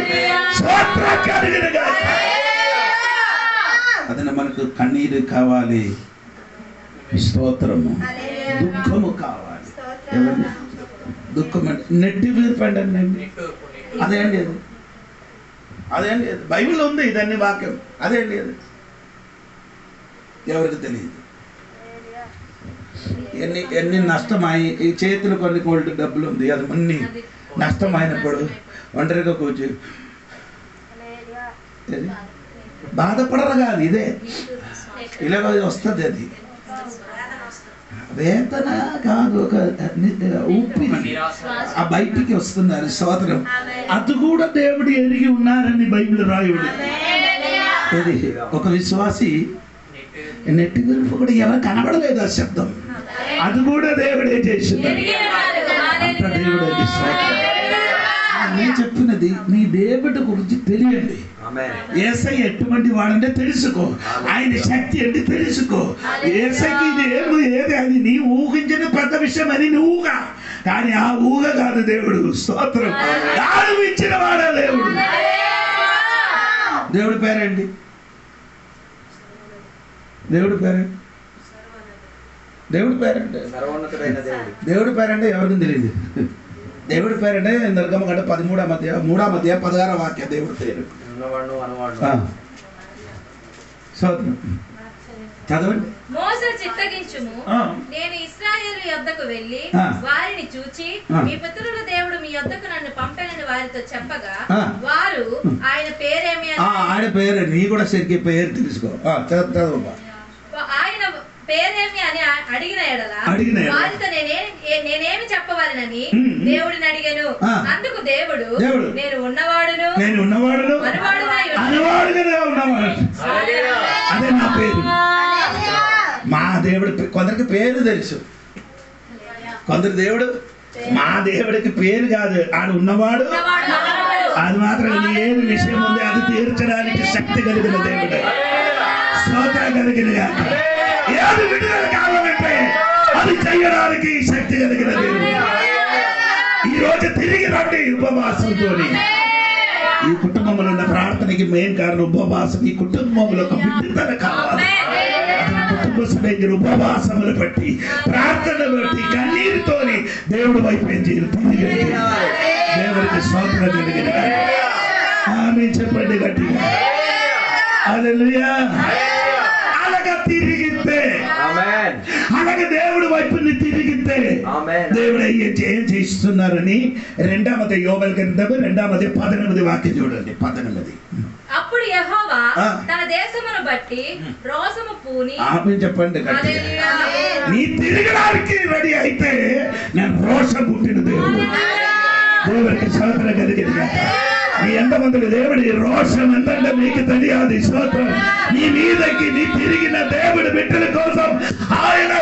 స్తోత్రం కలిగినగా అదన మనకు కన్నీరు కావాలి. స్తోత్రము. దుఃఖము కావాలి. దుఃఖం అంటే నెట్టి వీర్పండి. అదేంటి అదేంటి బైబిల్లో ఉంది ఇదన్నీ వాక్యం. అదేంటి అది ఎవరికి తెలియదు. ఎన్ని నష్టമായി ఈ చేతులు కొన్ని కోల్డ్ డబ్బులు ఉంది అది అన్ని నష్టమైనప్పుడు ఒంటరిగా కూర్చు బాధపడరు కాదు, ఇదే ఇలాగ వస్తుంది. అది వేతన కాదు, ఒక ఊపిరి ఆ బయటికి వస్తున్నారు. స్తోత్రం. అది కూడా దేవుడు ఎరిగి ఉన్నారని బైబిల్ రాయుడు. ఇది ఒక విశ్వాసి నెట్టి గురుపు కూడా ఎవరు కనబడలేదు ఆ శబ్దం, అది కూడా దేవుడే చేసింది. అంత దేవుడు. నేను చెప్పినది నీ దేవుడి గురించి తెలియండి. యేసయ్య ఎటువంటి వాడంటే తెలుసుకో, ఆయన శక్తి అంటే తెలుసుకో. యేసయ్యకి ఇది ఏది అది నీ ఊహించిన పెద్ద విషయం అని నువ్వుగా, కానీ ఆ ఊహ కాదు దేవుడు. స్తోత్రం. ఇచ్చిన వాడా దేవుడు. దేవుడి పేరండి, దేవుడి పేరండి, దేవుడి పేరంటే సర్వోన్నతుడైన దేవుడు. దేవుడి పేరంటే ఎవరికి తెలియదు. దేవుడి పేరంటే నిర్గమకాండ 13వ అధ్యాయం 16వ వాక్యం దేవుడి పేరు. చదవండి. మోసే చిత్తగించుము, నేను ఇశ్రాయేలు యొద్దకు వెళ్ళి వారిని చూచి మీ పితరుల దేవుడు మీ యొద్దకు నన్ను పంపెనని వారితో చెప్పగా వారు ఆయన పేరేమి ఆయన పేరు నీ కూడా సరికి పేరు తెలుసుకో. ఆయన పేరేమి అని అడిగిన ఎడల వారితో నేనేమి చెప్పవాలనని దేవుడిని అడిగాను. అందుకు దేవుడు నేను ఉన్నవాడును అదే నా పేరు. మా దేవుడు కొందరికి పేరు తెలుసు, కొందరు దేవుడు మా దేవుడికి పేరు కాదు, ఆయన ఉన్నవాడు. అది మాత్రం ఏది విషయం ఉంది అది తీర్చడానికి శక్తి కలిగిన దేవుడు. స్తోత్రం కలిగిన ఏది విడుదల కావాలంటే అది చేయడానికి శక్తి కలిగిన దేవుడు. ఈ రోజు తిరిగి రండి ఉపవాసంతో. ఈ కుటుంబంలో ఉన్న ప్రార్థనకి మెయిన్ కారణం ఉపవాసం. ఈ కుటుంబంలో ఒక విడుదల కావాలి. కుటుంబ సభ్యులు ఉపవాసములు బట్టి ప్రార్థన బట్టి కన్నీరుతోని దేవుడు వైపు దేవుడికి స్తోత్రం కలిగిన ఆమేన్ చెప్పండి గట్టిగా. హల్లెలూయా. అలాగా తిరిగితే, అలాగే దేవుడి వైపు తిరిగితే దేవుడు ఏం చేస్తున్నారని 2వ యోబేలు గ్రంథం 2:18 వాక్యం చూడండి. 18. అప్పుడు యెహోవా తన దేశమును బట్టి రోషము పూని. ఆమేన్ చెప్పండి గట్టిగా. నీ తిరగడానికి రెడీ అయితే నేను రోషం పుట్టిన దేవుడు. దేవుడికి స్తోత్రం కలిగిన నీ ఎంతమందికి దేవుడి రోషం ఎంతంటే మీకు తెలియాలి. స్తోత్రం. నీ మీదకి నీ తిరిగిన దేవుడి బిడ్డల కోసం ఆయన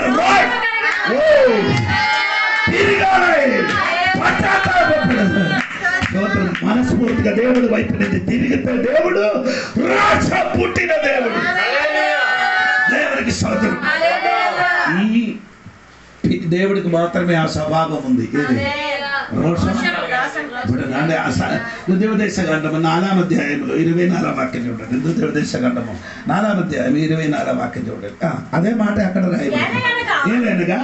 తిరిగాలి. స్తోత్రం. మనస్ఫూర్తిగా దేవుడి వైపు నుంచి తిరిగితే దేవుడు రోష పుట్టిన దేవుడు. దేవుడికి స్తోత్రం. ఈ దేవుడికి మాత్రమే ఆ స్వభావం ఉంది. ఏది రోషం. ద్వితీయోపదేశ కాండము 4వ అధ్యాయంలో 24వ వాక్యం చూడండి. ద్వితీయోపదేశ కాండము 4వ అధ్యాయం 24వ వాక్యం చూడండి. అదే మాట అక్కడ రాయబడింది. ఏదనగా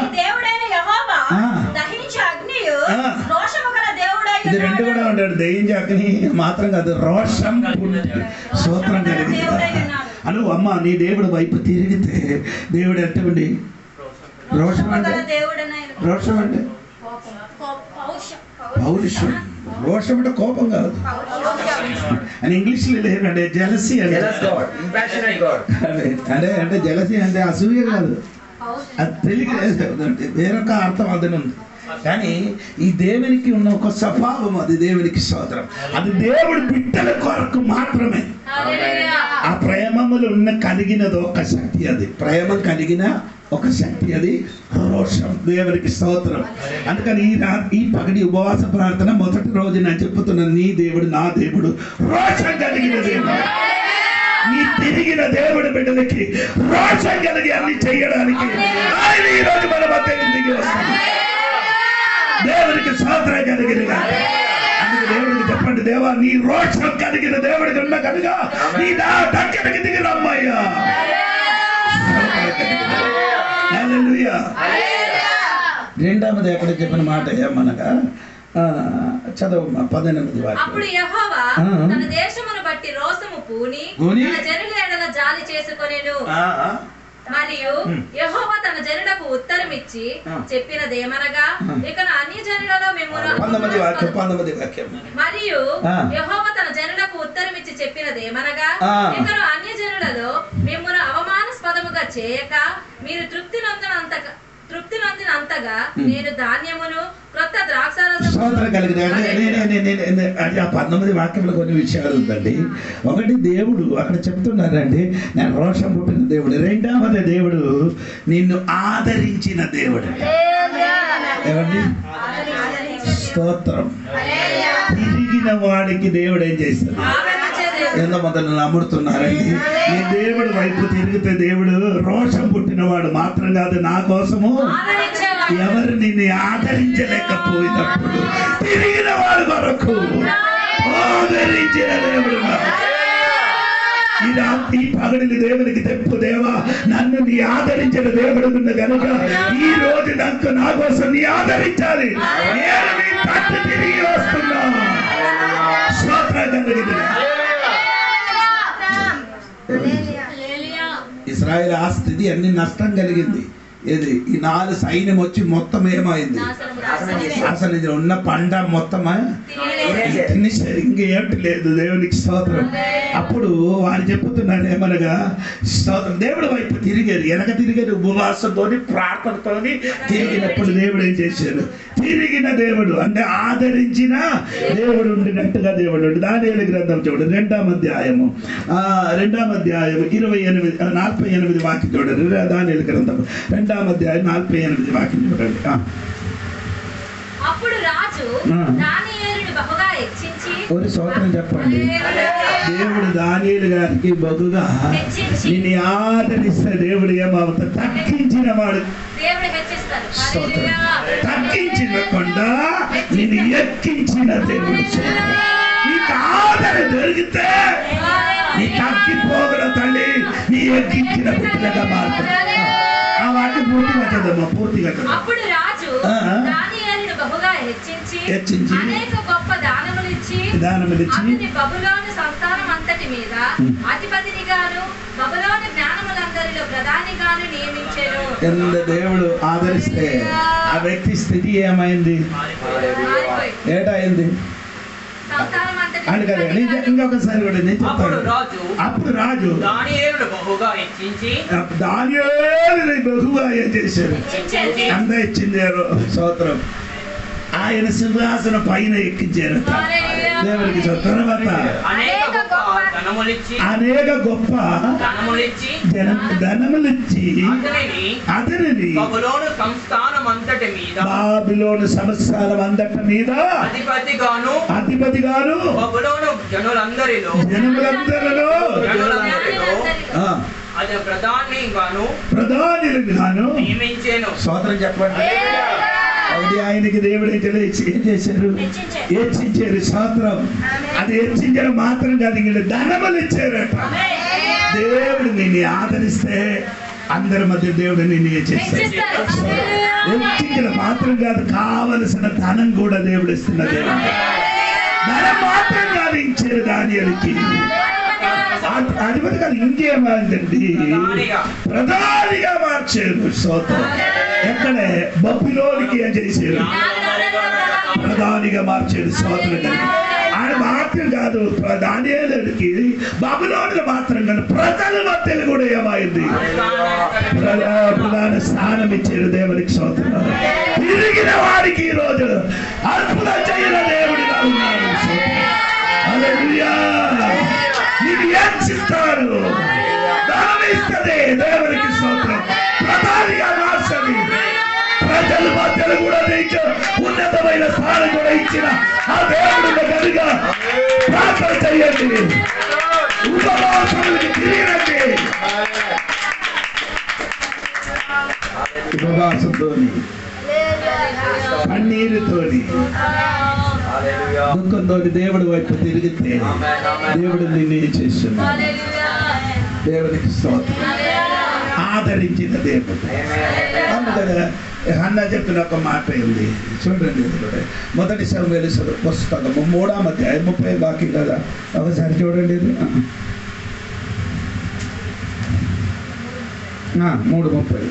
ఇది రెండు కూడా ఉంటాడు. దయించి అగ్ని మాత్రం కాదు, రోషం స్తోత్రం కలిగింది. అను అమ్మ నీ దేవుడు వైపు తిరిగితే దేవుడు ఎటువంటి రోషం అంటే రోషం అంటే పౌరుషం. రోషం అంటే కోపం కాదు అని ఇంగ్లీష్లో లేదంటే జెలసీ అంటే అంటే జెలసీ అంటే అసూయ కాదు. అది తెలుగు వేరొక అర్థం అదని ఉంది. కానీ ఈ దేవునికి ఉన్న ఒక స్వభావం, అది దేవునికి స్తోత్రం. అది దేవుడి బిడ్డల కొరకు మాత్రమే. ఆ ప్రేమములు ఉన్న కలిగినది ఒక శక్తి. అది ప్రేమ కలిగిన ఒక శక్తి, అది రోషం. దేవునికి స్తోత్రం. అందుకని ఈ పగటి ఉపవాస ప్రార్థన మొదటి రోజు నేను చెప్పుతున్నాను, నీ దేవుడు నా దేవుడు రోషం కలిగిన దేవుడు. నీ తిరిగిన దేవుడి బిడ్డలకి రోషం కలిగి అన్ని చేయడానికి ఆయన ఈ రోజు మన మధ్య ఇంటికి వస్తుంది. దేవునికి స్తోత్రం కలిగిన అందుకు దేవుడికి చెప్పండి, దేవా నీ రోషం కలిగిన దేవుడికి ఉన్న కనుక నీ నా దగ్గరికి దిగి రమ్మయ్యా. రెండవది ఎక్కడ చెప్పిన మాట ఏమనగా చదువు 18 వాక్యం. అప్పుడు యెహోవా తన దేశమును బట్టి రోషము పూని తన జనుల ఎడల జాలి చేసుకొనెను. మరియు యెహోవా తన జనులకు ఉత్తరం ఇచ్చి చెప్పినదేమనగా, ఇకను అన్యజనులలో మిమ్మును 19 వాక్యం. మరియు యెహోవా తన జనులకు ఉత్తరం ఇచ్చి చెప్పినదేమనగా, ఇకను అన్యజనులలో మిమ్మును అవమానాస్పదముగా చేయక మీరు తృప్తి నొందినంతగా నేను ధాన్యమును క్రొత్త ద్రాక్షారసము. అది ఆ 19 వాక్యంలో కొన్ని విషయాలు ఉందండి. ఒకటి, దేవుడు అక్కడ చెప్తున్నారండి, నేను రోషం పుట్టిన దేవుడు. రెండవది, దేవుడు నిన్ను ఆదరించిన దేవుడు. ఏమండి? స్తోత్రం. తిరిగిన వాడికి దేవుడు ఏం చేస్తాడు? ఎంతమంది నమ్ముతున్నారండి? నీ దేవుడు వైపు తిరిగితే దేవుడు రోషం పుట్టినవాడు మాత్రం కాదు, నా కోసము ఎవరు నిన్ను ఆదరించలేకపోయినప్పుడు తిరిగిన వాడు కొరకు ఆదరించిన దేవుడు. ఈ పగడిని దేవునికి తెప్పు, దేవా నన్ను నీ ఆదరించిన దేవుడు ఉన్న కనుక ఈ రోజు నా కోసం నీ ఆదరించాలి. నేను నీ తట్టు తిరిగి వస్తున్నా. ఇశ్రాయేలు ఆ స్థితి అన్ని నష్టం కలిగింది. ఏది? ఈ 4 సైన్యం వచ్చి మొత్తం ఏమైంది? అసలు ఉన్న పంట మొత్తం తినేసారు, ఇంకేమిటి లేదు. దేవునికి స్తోత్రం. అప్పుడు వారు చెప్పుతున్నాడు ఏమనగా, స్తోత్రం, దేవుడు వైపు తిరిగారు. వెనక తిరిగారు, ఉపవాసంతో ప్రార్థనతో తిరిగినప్పుడు దేవుడు ఏం చేశారు? తిరిగిన దేవుడు అంటే ఆదరించిన దేవుడు ఉండినట్టుగా దేవుడు. దానియేలు గ్రంథం చూడండి, 2వ అధ్యాయము 48 వాక్యం చూడండి. దానియేలు గ్రంథం 2వ అధ్యాయం 48 వాక్యం చూడండి. అప్పుడు రాజు దానియేలును బహుగా హెచ్చించి, ఒక స్తోత్రం చెప్పండి. దేవుడు దానియేలు గారికి బహుగా నిన్ను ఆదరిస్తే దేవుడు ఏమవుతాడు? తగ్గించిన వాడు తగ్గించిన కొండ నిన్ను ఎక్కించిన దేవుడు. నీకు ఆదరణ దొరికితే నీ తగ్గిపోగల తల్లి నీ ఎక్కించిన బిడ్డలుగా మారుతుంది. ఆ వాటి పూర్తిగా చదమ్మా, పూర్తిగా చదవ. అప్పుడు రాజు దానియేలును బహుగా హెచ్చించి అనేక గొప్ప దానములిచ్చి అతని బబులోను సంస్థానం అంతటి మీద అధిపతినిగాను బబులోను జ్ఞానములందరిలో ప్రధానిగాను నియమించెను. ఎంత దేవుడు ఆదరిస్తే ఆ వ్యక్తి స్థితి ఏమైంది? ఏటైంది? ఇంకొకసారి కూడా నేను చెప్తాను. అప్పుడు రాజు దానియేలుని బహుగా ఏం చేశారు? అంత ఇచ్చిందారు. స్తోత్రం. ఆయన సింహాసన పైన ఎక్కించారు. దేవునికి తర్వాత అనేక గొప్ప ధనములిచ్చి అతనిని బాబిలోను సంస్థానం అంతటి మీద అధిపతిగాను జనములందరిలో ప్రధానిగాను నియమించెను. స్తోత్రం చెప్పండి. అది ఆయనకి దేవుడు ఏం చేశారు? హెచ్చించారు. స్తోత్రం. అది హెచ్చించడం మాత్రం కాదు, ఇంకా ధనములు ఇచ్చారట. దేవుడు నిన్ను ఆదరిస్తే అందరి మధ్య దేవుడు నిన్ను హెచ్చించడం మాత్రం కాదు, కావలసిన ధనం కూడా దేవుడు ఇస్తున్న దేవుడు. ధనం మాత్రం కాదు ఇచ్చారు దానియేలుకి. అధిపతి కాదు, ఇంకేమైందండి? ప్రధానిగా మార్చారు. స్తోత్రం. ఎక్కడే? బబులోనికి ఏం చేశారు? ప్రధానిగా మార్చాడు. స్తోత్రం. ఆయన మాత్రం కాదు, దానియేలుకి బబులోనులు మాత్రం కాదు, ప్రజల మధ్యలో కూడా ఏమైంది? ప్రధాన స్థానం ఇచ్చారు. దేవునికి స్తోత్రం. తిరిగిన వాడికి ఈ రోజు అద్భుతం చేయన దేవుడిగా ఉన్నాడు. హల్లెలూయా. నీకు హెచ్చిస్తారు, ధనమిస్తుంది. దేవునికి స్తోత్రం. ప్రధానిగా మార్చండి. ప్రజల మధ్యలో కూడా నీకు ఉన్నతమైన స్థానం కూడా ఇచ్చిన ఆ దేవుడి కనుక ప్రార్థన చేయండి. ఉపవాసానికి తిరిగినండి. ఉపవాసంతోని, కన్నీరుతోని, దుఃఖంతో దేవుడి వైపు తిరిగితే దేవుడు నిన్ను చేస్తున్నాడు. దేవునికి స్తోత్రం. ఆదరించిన దేవుడు. అందుకనే హన్నా చెప్పిన ఒక మాట ఉంది చూడండి. మొదటి సమూయేలు పుస్తకము 3వ అధ్యాయం 30 వాక్యం కదా, ఒకసారి చూడండి. 3:30.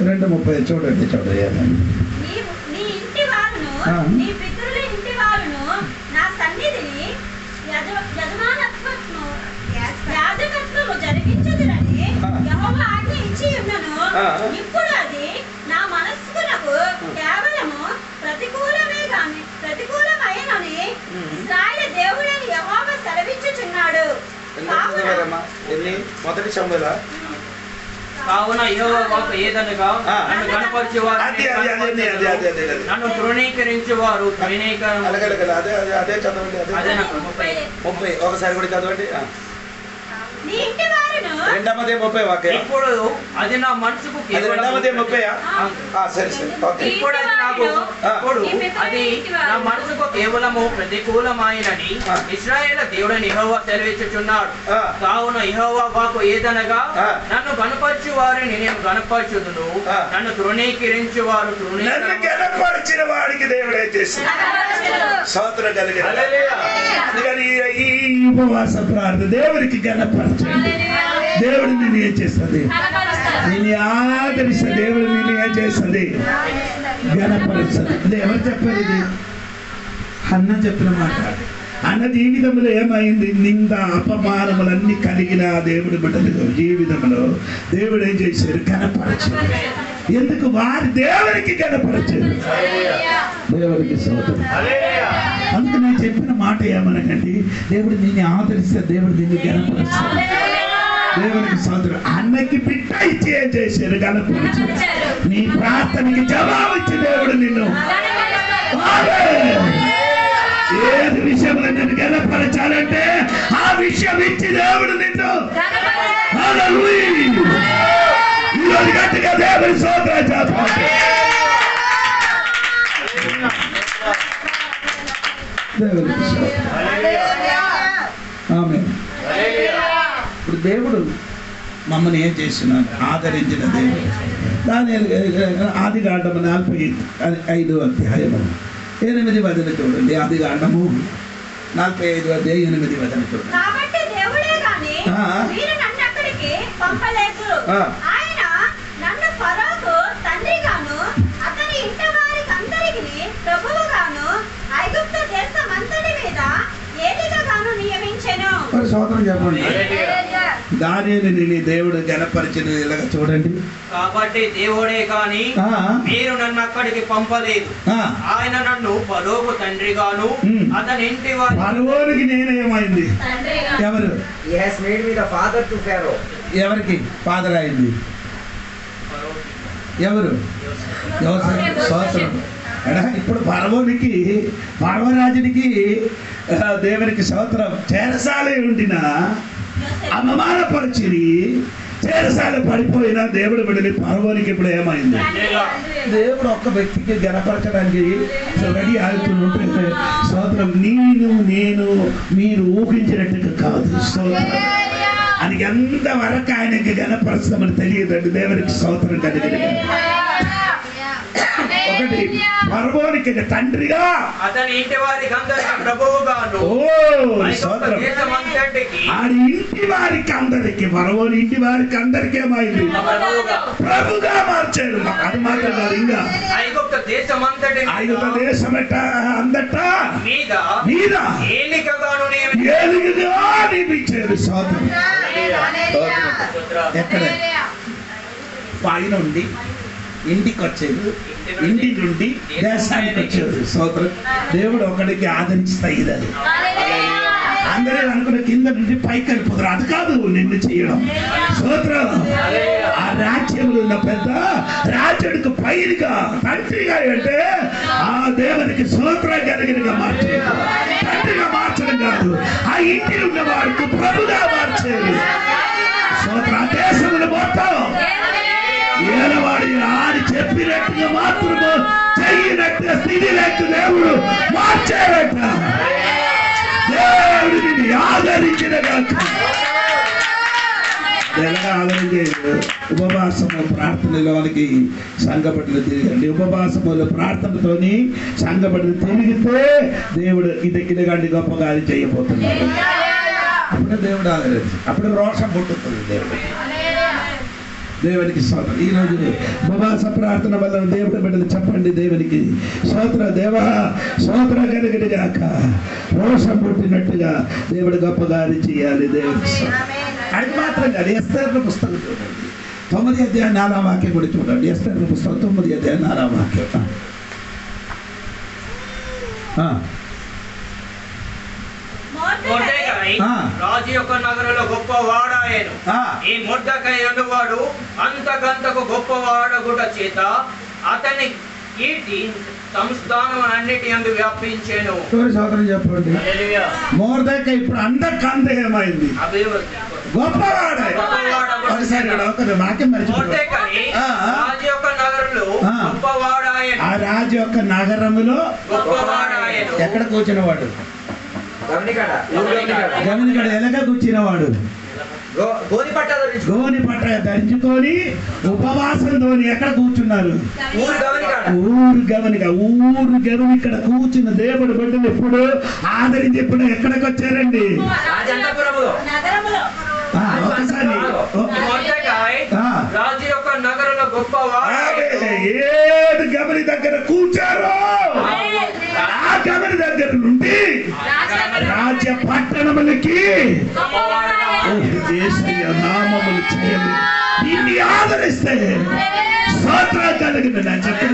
2:30 చూడండి. నీ ఇంటి వారును నీ పితరుల ఇంటి వారును నా సన్నిధిని యాజకత్వము జరిగించదురని యెహోవా ఆజ్ఞ ఇచ్చి ఉన్నను. ఇప్పుడు అది నా మనస్సుకు కేవలము ప్రతికూలమైనని ఇశ్రాయేలు దేవుడని యెహోవా సెలవిచ్చుచున్నాడు. మొదటి సమయంలో కావున యెహోవా వాక్కు ఏదనగా నన్ను కనపరచువారు నన్ను తృణీకరించువారు అదే చదవండి. అదే 30 ఒకసారి కూడా చదవండి. నీ ఇంటి వారును 2:30 వాక్యం. ఇప్పుడు అది నా మనసుకు 2:30 సరే. ఇప్పుడు అది నా మనసుకు కేవలము ప్రతికూలమైనని ఇశ్రాయేలు దేవుడని యెహోవా సెలవిచ్చుచున్నాడు. కావున యెహోవా వాక్కు ఏదనగా నన్ను కనపరచు వారిని నేను కనపరచుదును, నన్ను తృణీకరించువారు కనపరిచిన వాడికి దేవుడే చేసి స్తోత్రం కలిగిన ఈ ఉపవాస ప్రార్థన దేవుడికి కనపరచండి. దేవుడు నేను ఏం చేస్తుంది? నేను ఆదరిస్తా. దేవుడు నేను ఏం చేస్తుంది? గణపరుస్తుంది. అది ఎవరు చెప్పారు? ఇది అన్న చెప్పిన మాట. అన్న జీవితంలో ఏమైంది? నింద అపమానములన్నీ కలిగిన దేవుడి బిడ్డలు జీవితంలో దేవుడు ఏం చేశారు? కనపరచారు. ఎందుకు? వారి దేవుడికి కనపరచారు. దేవుడికి స్తోత్రం. అందుకు నేను చెప్పిన మాట ఏమనకండి, దేవుడు నిన్ను ఆదరిస్తే దేవుడు నిన్ను కనపరుస్తాడు. దేవునికి స్తోత్రం. అన్నకి బిడ్డ ఇచ్చి ఏం చేశారు? కనపరచారు. నీ ప్రార్థనకి జవాబు ఇచ్చి దేవుడు నిన్ను ఏది విషయంలో నిన్ను కనపరచాలంటే ఆ విషయం ఇచ్చి దేవుడు నిన్ను ఈరోజు గట్టిగా దేవుని స్తోత్రం చేస్తాడు. దేవునికి స్తోత్రం. ఆమేన్. ఇప్పుడు దేవుడు మమ్మల్ని ఏం చేస్తున్నాడు? ఆదరించిన దేవుడు. దానియేలు ఆదికాండము 45వ అధ్యాయము 8వ వచనం చూడండి. ఆదికాండము 45వ అధ్యాయం 8వ వచనం చూడండి. కాబట్టి దేవుడే గాని మీరు నన్ను అక్కడికి పంపలేదు. ఆయన నన్ను ఫరోకు తండ్రిగాను అతని ఇంటి వారికి అందరికి ప్రభువుగాను ఐగుప్తు దేశమంతటి మీద ఏలికగాను నియమించెను. స్తోత్రం చెప్పండి. దానియేలుని దేవుడు గణపరిచిన ఇలాగ చూడండి. కాబట్టి దేవుడే కాని మీరు నన్ను అక్కడికి పంపలేదు. ఆయన నన్ను ఫరోకు తండ్రిగాను అతని ఇంటి ఫరోకి నేనేమైంది? ఎవరు? He has made me the father to Pharaoh. ఎవరికి ఫాదర్ అయింది? ఎవరు? యోసేపు. స్తోత్రం. ఇప్పుడు ఫరోనికి ఫరోరాజునికి దేవునికి స్తోత్రం. చెరసాలే ఉండిన అవమానపరిచిని చెరసాల పడిపోయినా దేవుడు విడలి ఫరోనికి ఇప్పుడు ఏమైంది? దేవుడు ఒక్క వ్యక్తికి గణపరచడానికి రెడీ అవుతుంటే స్తోత్రం. నేను మీరు ఊహించినట్టుగా కాదు. స్తోత్రం. అని ఎంతవరకు ఆయనకి గణపరచమని తెలియదండి. దేవునికి స్తోత్రం కలిగిన ఒకటి ఫరోనికి తండ్రిగా అతని ఇంటి వారికి అందరికి ప్రభువుగాను ఆడి ఇంటి వారికి అందరికి ఫరోని ఇంటి వారికి అందరికి ఏమైంది? ప్రభుగా మార్చాడు. అది మాత్రం కాదు, ఇంకా ఐగుప్తు దేశమంతటి అందట మీద ఏలికగా నియమించాడు. స్తోత్రం. ఎక్కడ? పైన ఉండి ఇంటికి వచ్చేది, ఇంటి నుండి దేశానికి వచ్చేది. స్తోత్రం. దేవుడు ఒకడికి ఆదరిస్తాయి. అది అందరూ అనుకున్న కింద నుండి పైకి వెళ్ళిపోతారు. అది కాదు నిన్ను చేయడం. స్తోత్రం. ఆ రాజ్యంలో ఉన్న పెద్ద రాజుడికి పైరుగా తండ్రిగా అంటే ఆ దేవునికి స్తోత్రం కలిగినగా మార్చేది. తండ్రిగా మార్చడం కాదు, ఆ ఇంటిలో ఉన్న వారికి ప్రభుగా మార్చేది. స్తోత్రం. ఆ దేశంలో మొత్తం ఏలవాడు ఆడి చెప్పినట్టుగా మాత్రము చెయ్యినట్టుగా స్థితిలోకి దేవుడు మార్చాడట. దేవుడిని ఆదరించిన ఎలాగా ఆలోచన చేయదు. ఉపవాసము ప్రార్థనలో వాళ్ళకి సంఘపట్టులు తిరిగండి. ఉపవాసములు ప్రార్థనతోని సంఘపట్టులు తిరిగితే దేవుడు ఇదిగండి గొప్ప కార్యం చేయబోతున్నాడు. అప్పుడు దేవుడు ఆలోచించి అప్పుడు రోషం పుట్టుతుంది దేవునికి స్తోత్రం. ఈరోజు ఉపవాస ప్రార్థన వల్ల దేవుడి బిడ్డలు చెప్పండి దేవునికి స్తోత్ర. దేవా స్తోత్ర కలిగిన గాక. రోషం పుట్టినట్టుగా దేవుడు గొప్ప కార్యం చేయాలి. దేవునికి అది మాత్రం కాదు. ఎస్తేర్ల పుస్తకం చూడండి 9వ అధ్యాయం 4వ వాక్యం కూడా చూడండి. ఎస్తేర్ల పుస్తకం 9వ అధ్యాయం 4వ వాక్యం. మొర్దెకై రాజు యొక్క నగరంలో గొప్పవాడాయను. ఈ మొర్దెకై అనువాడు అంతకంతకు గొప్పవాడగుట చేత అతని కీర్తి సంస్థానం అన్నిటి యందు వ్యాపించెను. సోదరం చెప్పండి. మొర్దెకై ఇప్పుడు అంతకంత ఏమైంది? గొప్పవాడాయి. వాక్యం మొర్దెకై రాజు యొక్క నగరంలో గొప్పవాడాయను. ఆ రాజు యొక్క నగరములో గొప్పవాడాయను. ఎక్కడ కూర్చున్నవాడు? గమనికడ ఎలాగ కూర్చున్నవాడు? గోని పట్ట ధరించుకొని ఉపవాసంతో ఎక్కడ కూర్చున్నారు? ఊరు గమనిక. ఊరు గమనిక్కడ కూర్చున్న దేవుడు బిడ్డలు ఎప్పుడు ఆదరించి ఎప్పుడు ఎక్కడికి వచ్చారండి? ఒకసారి రాజు యొక్క నగరంలో గొప్పవాడు ఏడు గమని దగ్గర కూర్చారో ఆ గమని దగ్గర నుండి రాజ్య పట్టణములకి నామములు చేయాలి. దీన్ని ఆదరిస్తే స్తోత్రం కలిగిన నేను చెప్పిన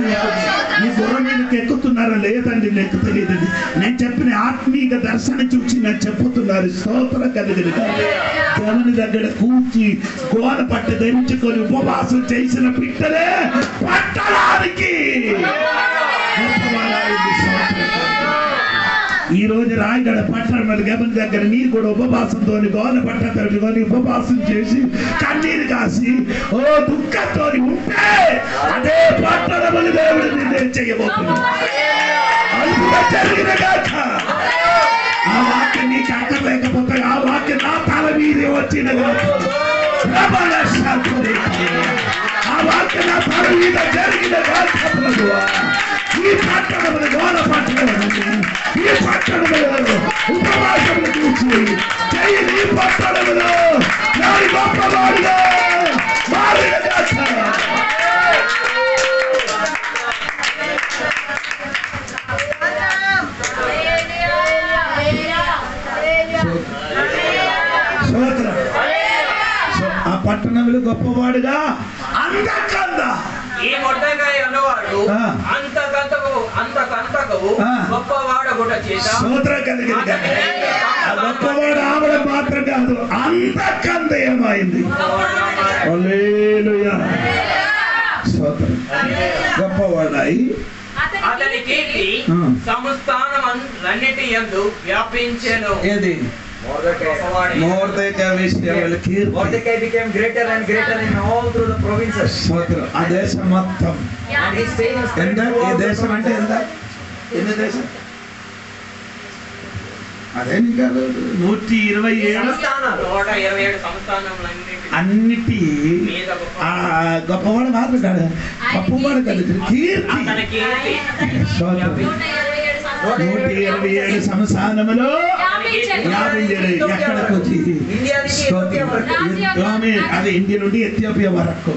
ఈ గుర్రం మీదకి ఎక్కుతున్నారో లేదండి నాకు తెలియదు. నేను చెప్పిన ఆత్మీయ దర్శనం చూసి నేను చెప్పుతున్నారు. స్తోత్రం కలిగిన దేవుని దగ్గర కూర్చి గోన పట్టు ధరించుకొని ఉపవాసం చేసిన బిడ్డలే పట్టడానికి ఈ రోజు రాయగడ పట్టణం గమని దగ్గర మీరు కూడా ఉపవాసంతో గోన పట్ట తరుచుకొని ఉపవాసం చేసి కన్నీరు కాసి ఓ దుఃఖంతో ఉంటే అదే పట్టణములు దేవుడు నిర్ణయం చేయబోతున్నాడు. జరిగిన కాక ఆ వాక్యం నీకు అక్కర్లేకపోతే ఆ వాక్యం నా తల మీద వచ్చిన ఆ వాక్యం నా తల మీద జరిగిన ఈ పట్టణములు గోన పట్టణం ఈ పట్టణములు ఉపవాసములు చూసి చెయ్యి ఈ పట్టణములు నాది గొప్పవాడుగా మారిన ఆ పట్టణములు గొప్పవాడుగా అందకంద ఈ మొర్దెకై అన్నవాడు అంతకంతకు గొప్పవాడగుట చేత స్తోత్రం కలిగిన ఆ గొప్పవాడు ఆవిడ మాత్రం కాదు అంతకంద ఏమైంది? హల్లెలూయా. స్తోత్రం. గొప్పవాడాయి అతని కీర్తి సంస్థానమన్నిటి యందు వ్యాపించెను. ఏది? Mordecai became greater and greater in all through the provinces. ఆ దేశం మొత్తం ఎంత? ఈ దేశం అంటే ఎంత? ఎన్ని దేశం? అదేం కాదు 127 అన్నిటి గొప్పవాడు మాత్రం కాదు గొప్పవాడు కాదు కీర్తి 127 సంస్థానములో 57 ఎక్కడికి వచ్చి అది ఇండియా నుండి ఎథియోపియా వరకు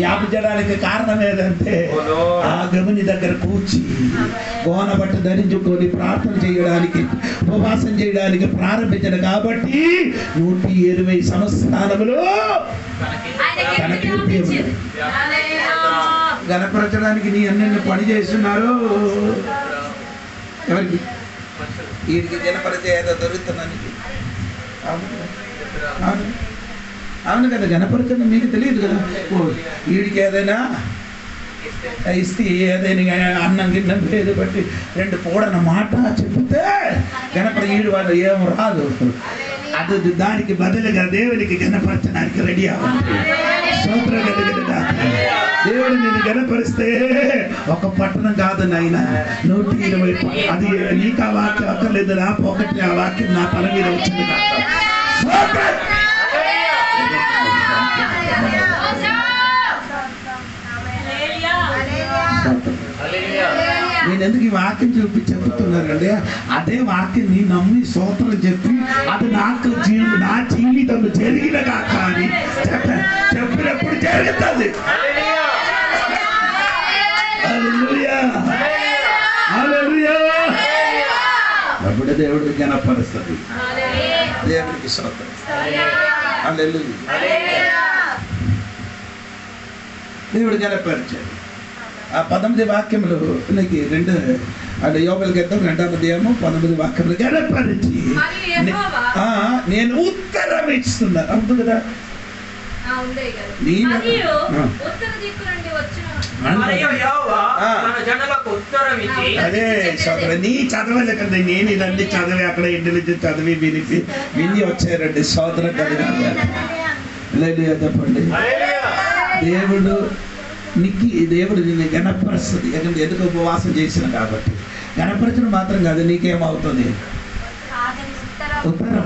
వ్యాపించడానికి కారణం ఏదంటే ఆ గమని దగ్గర కూర్చి గోన బట్ట ధరించుకొని ప్రార్థన చేయడానికి ఉపవాసం చేయడానికి ప్రారంభించాడు కాబట్టి 120 సంవత్సరాలలో గణపరచడానికి నీ అన్ని పని చేస్తున్నారు. ఎవరికి? వీడికి గణపరిచే ఏదో దొరుకుతున్నాను. అవును కదా, గణపరచడం మీకు తెలియదు కదా. వీడికి ఏదైనా ఇస్తే ఏదైనా అన్నం గిన్నం లేదు బట్టి 2 పూడన మాట చెప్తే గణపతి ఈడు వాళ్ళు ఏం రాదు. అది దానికి బదులుగా దేవునికి గణపరచడానికి రెడీ అవ్వాలి. స్తోత్రం కలిగిన దేవుడు నేను గణపరిస్తే ఒక పట్టణం కాదు నాయన 120. అది నీకు ఆ వాక్యం అక్కర్లేదు. నా ఒకటి ఆ వాక్యం నా తల మీద వచ్చింది కాక స్తోత్రం. నేను ఎందుకు ఈ వాక్యం చెప్తున్నానంటే అదే వాక్యం నీ నమ్మి స్తోత్రం చెప్పి అది నాకు నా జీవితంలో జరిగిన కానీ చెప్పినప్పుడు జరుగుతుంది. హల్లెలూయా, హల్లెలూయా. అప్పుడు దేవుడు ఘనపరుస్తుంది. దేవుడికి స్తోత్రం. హల్లెలూయా. దేవుడు ఘనపరిచాడు. ఆ 19 వాక్యములు నీకు 2 అంటే యోబుల గ్రంథం 2వ అధ్యాయము 19 వాక్యములు ఘనపరిచి నేను ఉత్తరం ఇస్తున్నాను. అవుతుంది కదా. అదే సోదరు నీ చదవలేకండి, నేను ఇదండి చదివి అక్కడ ఇంటి నుంచి చదివి విని వచ్చారండి సోదరు కదా. లేదు చెప్పండి. దేవుడు నిన్ను గణపరుస్తుంది. ఎందుకు ఉపవాసం చేసిన కాబట్టి. గణపరచడం మాత్రం కాదు, నీకేమవుతుంది ఉత్తరం.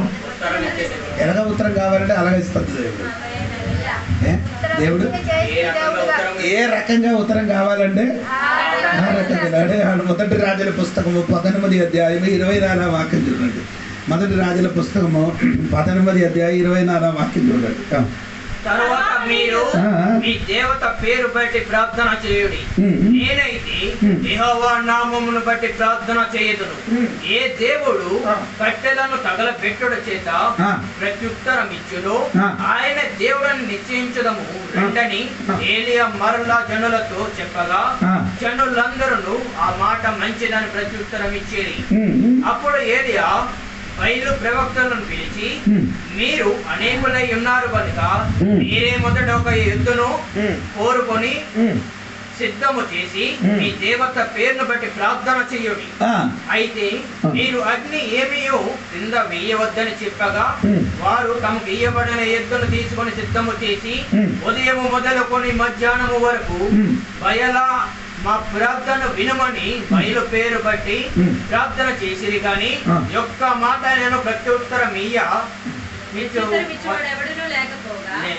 ఎలాగ ఉత్తరం కావాలంటే అలాగే ఇస్తుంది దేవుడు. ఏ రకంగా ఉత్తరం కావాలంటే ఆ రకంగా. మొదటి రాజుల పుస్తకము 18వ అధ్యాయం 24వ వాక్యం చూడండి. మొదటి రాజుల పుస్తకము 18వ అధ్యాయం 24వ వాక్యం చూడండి. తరువాత మీరు మీ దేవత పేరు బట్టి ప్రార్థన చేయుడి. నేనైతే యెహోవా నామమును బట్టి ప్రార్థన చేయదును. ఏ దేవుడు కట్టెలను తగలబెట్టుట చేత ప్రత్యుత్తరం ఇచ్చును ఆయన దేవుడని నిశ్చయించదము రండని ఏలియా మరలా జనులతో చెప్పగా జనులందరూ ఆ మాట మంచిదని ప్రత్యుత్తరం ఇచ్చేది. అప్పుడు ఏలియా బయలు ప్రవక్తలను పిలిచి, మీరు అనేకులై ఉన్నారు కనుక మీరే మొదట ఒక ఎద్దును కోరుకొని సిద్ధము చేసి మీ దేవత పేరును బట్టి ప్రార్థన చెయ్యుడి. అయితే మీరు అగ్ని ఏమీయో క్రింద వేయవద్దని చెప్పగా వారు తమకు ఇయ్యబడిన ఎద్దును తీసుకొని సిద్ధము చేసి ఉదయం మొదలుకొని మధ్యాహ్నము వరకు బయలా మా ప్రార్థన వినమని బయలు పేరు బట్టి ప్రార్థన చేసిరి గాని యొక్క మాట నేను ప్రత్యుత్తరం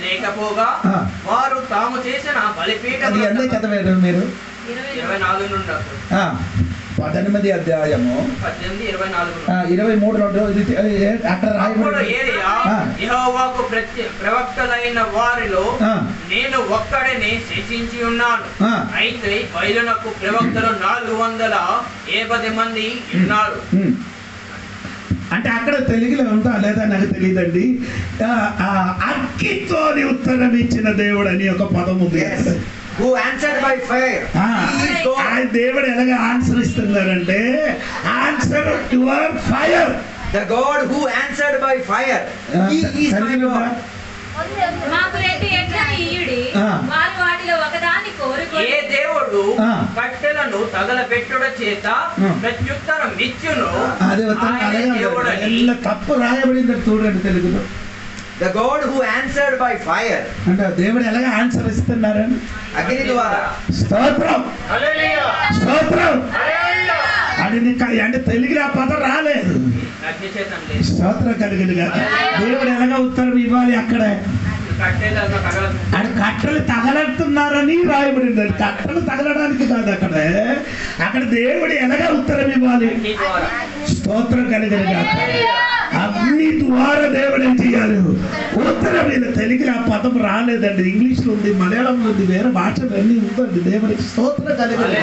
లేకపోగా వారు తాము చేసిన బలిపీఠం. మీరు 24 నుండి 18వ అధ్యాయము 23 అక్కడ యెహోవాకు ప్రవక్తలైన వారిలో నేను ఒక్కడిని శేషించి ఉన్నాను. అయితే బయలునకు ప్రవక్తలు 450 మంది ఉన్నారు. అంటే అక్కడ తెలుగులో ఉంటా లేదా నాకు తెలియదండి. అగ్గితోని ఉత్తరం ఇచ్చిన దేవుడు అని ఒక పదం ఉంది. Who answered by fire. దేవుడు ఎలాగ ఆన్సర్ ఇస్తున్నారంటే answer your fire. The God who answered by fire. He is my God. మాకు 2 ఎడ్లను ఇయ్యుడి, వారు వాటిలో ఒకదాన్ని కోరుకొని. ఏ దేవుడు కట్టెలను తగలబెట్టుట చేత ప్రత్యుత్తరం ఇచ్చును ఆయన దేవుడని. తప్పు రాయబడింది చూడండి తెలుగులో. The God who answered by fire. అంటే దేవుడు ఎలాగ ఆన్సర్ ఇస్తున్నారని అగ్ని ద్వారా. స్తోత్రం, స్తోత్రం. అది నీకు అంటే తెలుగులో ఆ పదం రాలేదు. స్తోత్రం కలిగింది కదా. దేవుడు ఎలాగ ఉత్తరం ఇవ్వాలి అక్కడ. అది కట్టెలు తగలడుతున్నారని రాయబడింది. అది కట్టెలు తగలడానికి కాదు. అక్కడ దేవుడు ఎలాగ ఉత్తరం ఇవ్వాలి. స్తోత్రం కలిగింది కదా. అగ్ని ద్వారా దేవుడు ఏం చేయాలి ఉత్తరం. తెలుగులో ఆ పదం రాలేదండి. ఇంగ్లీష్ లో ఉంది, మలయాళంలో ఉంది, వేరే భాషలు అన్ని ఉందండి. దేవుడికి స్తోత్రం కలిగింది.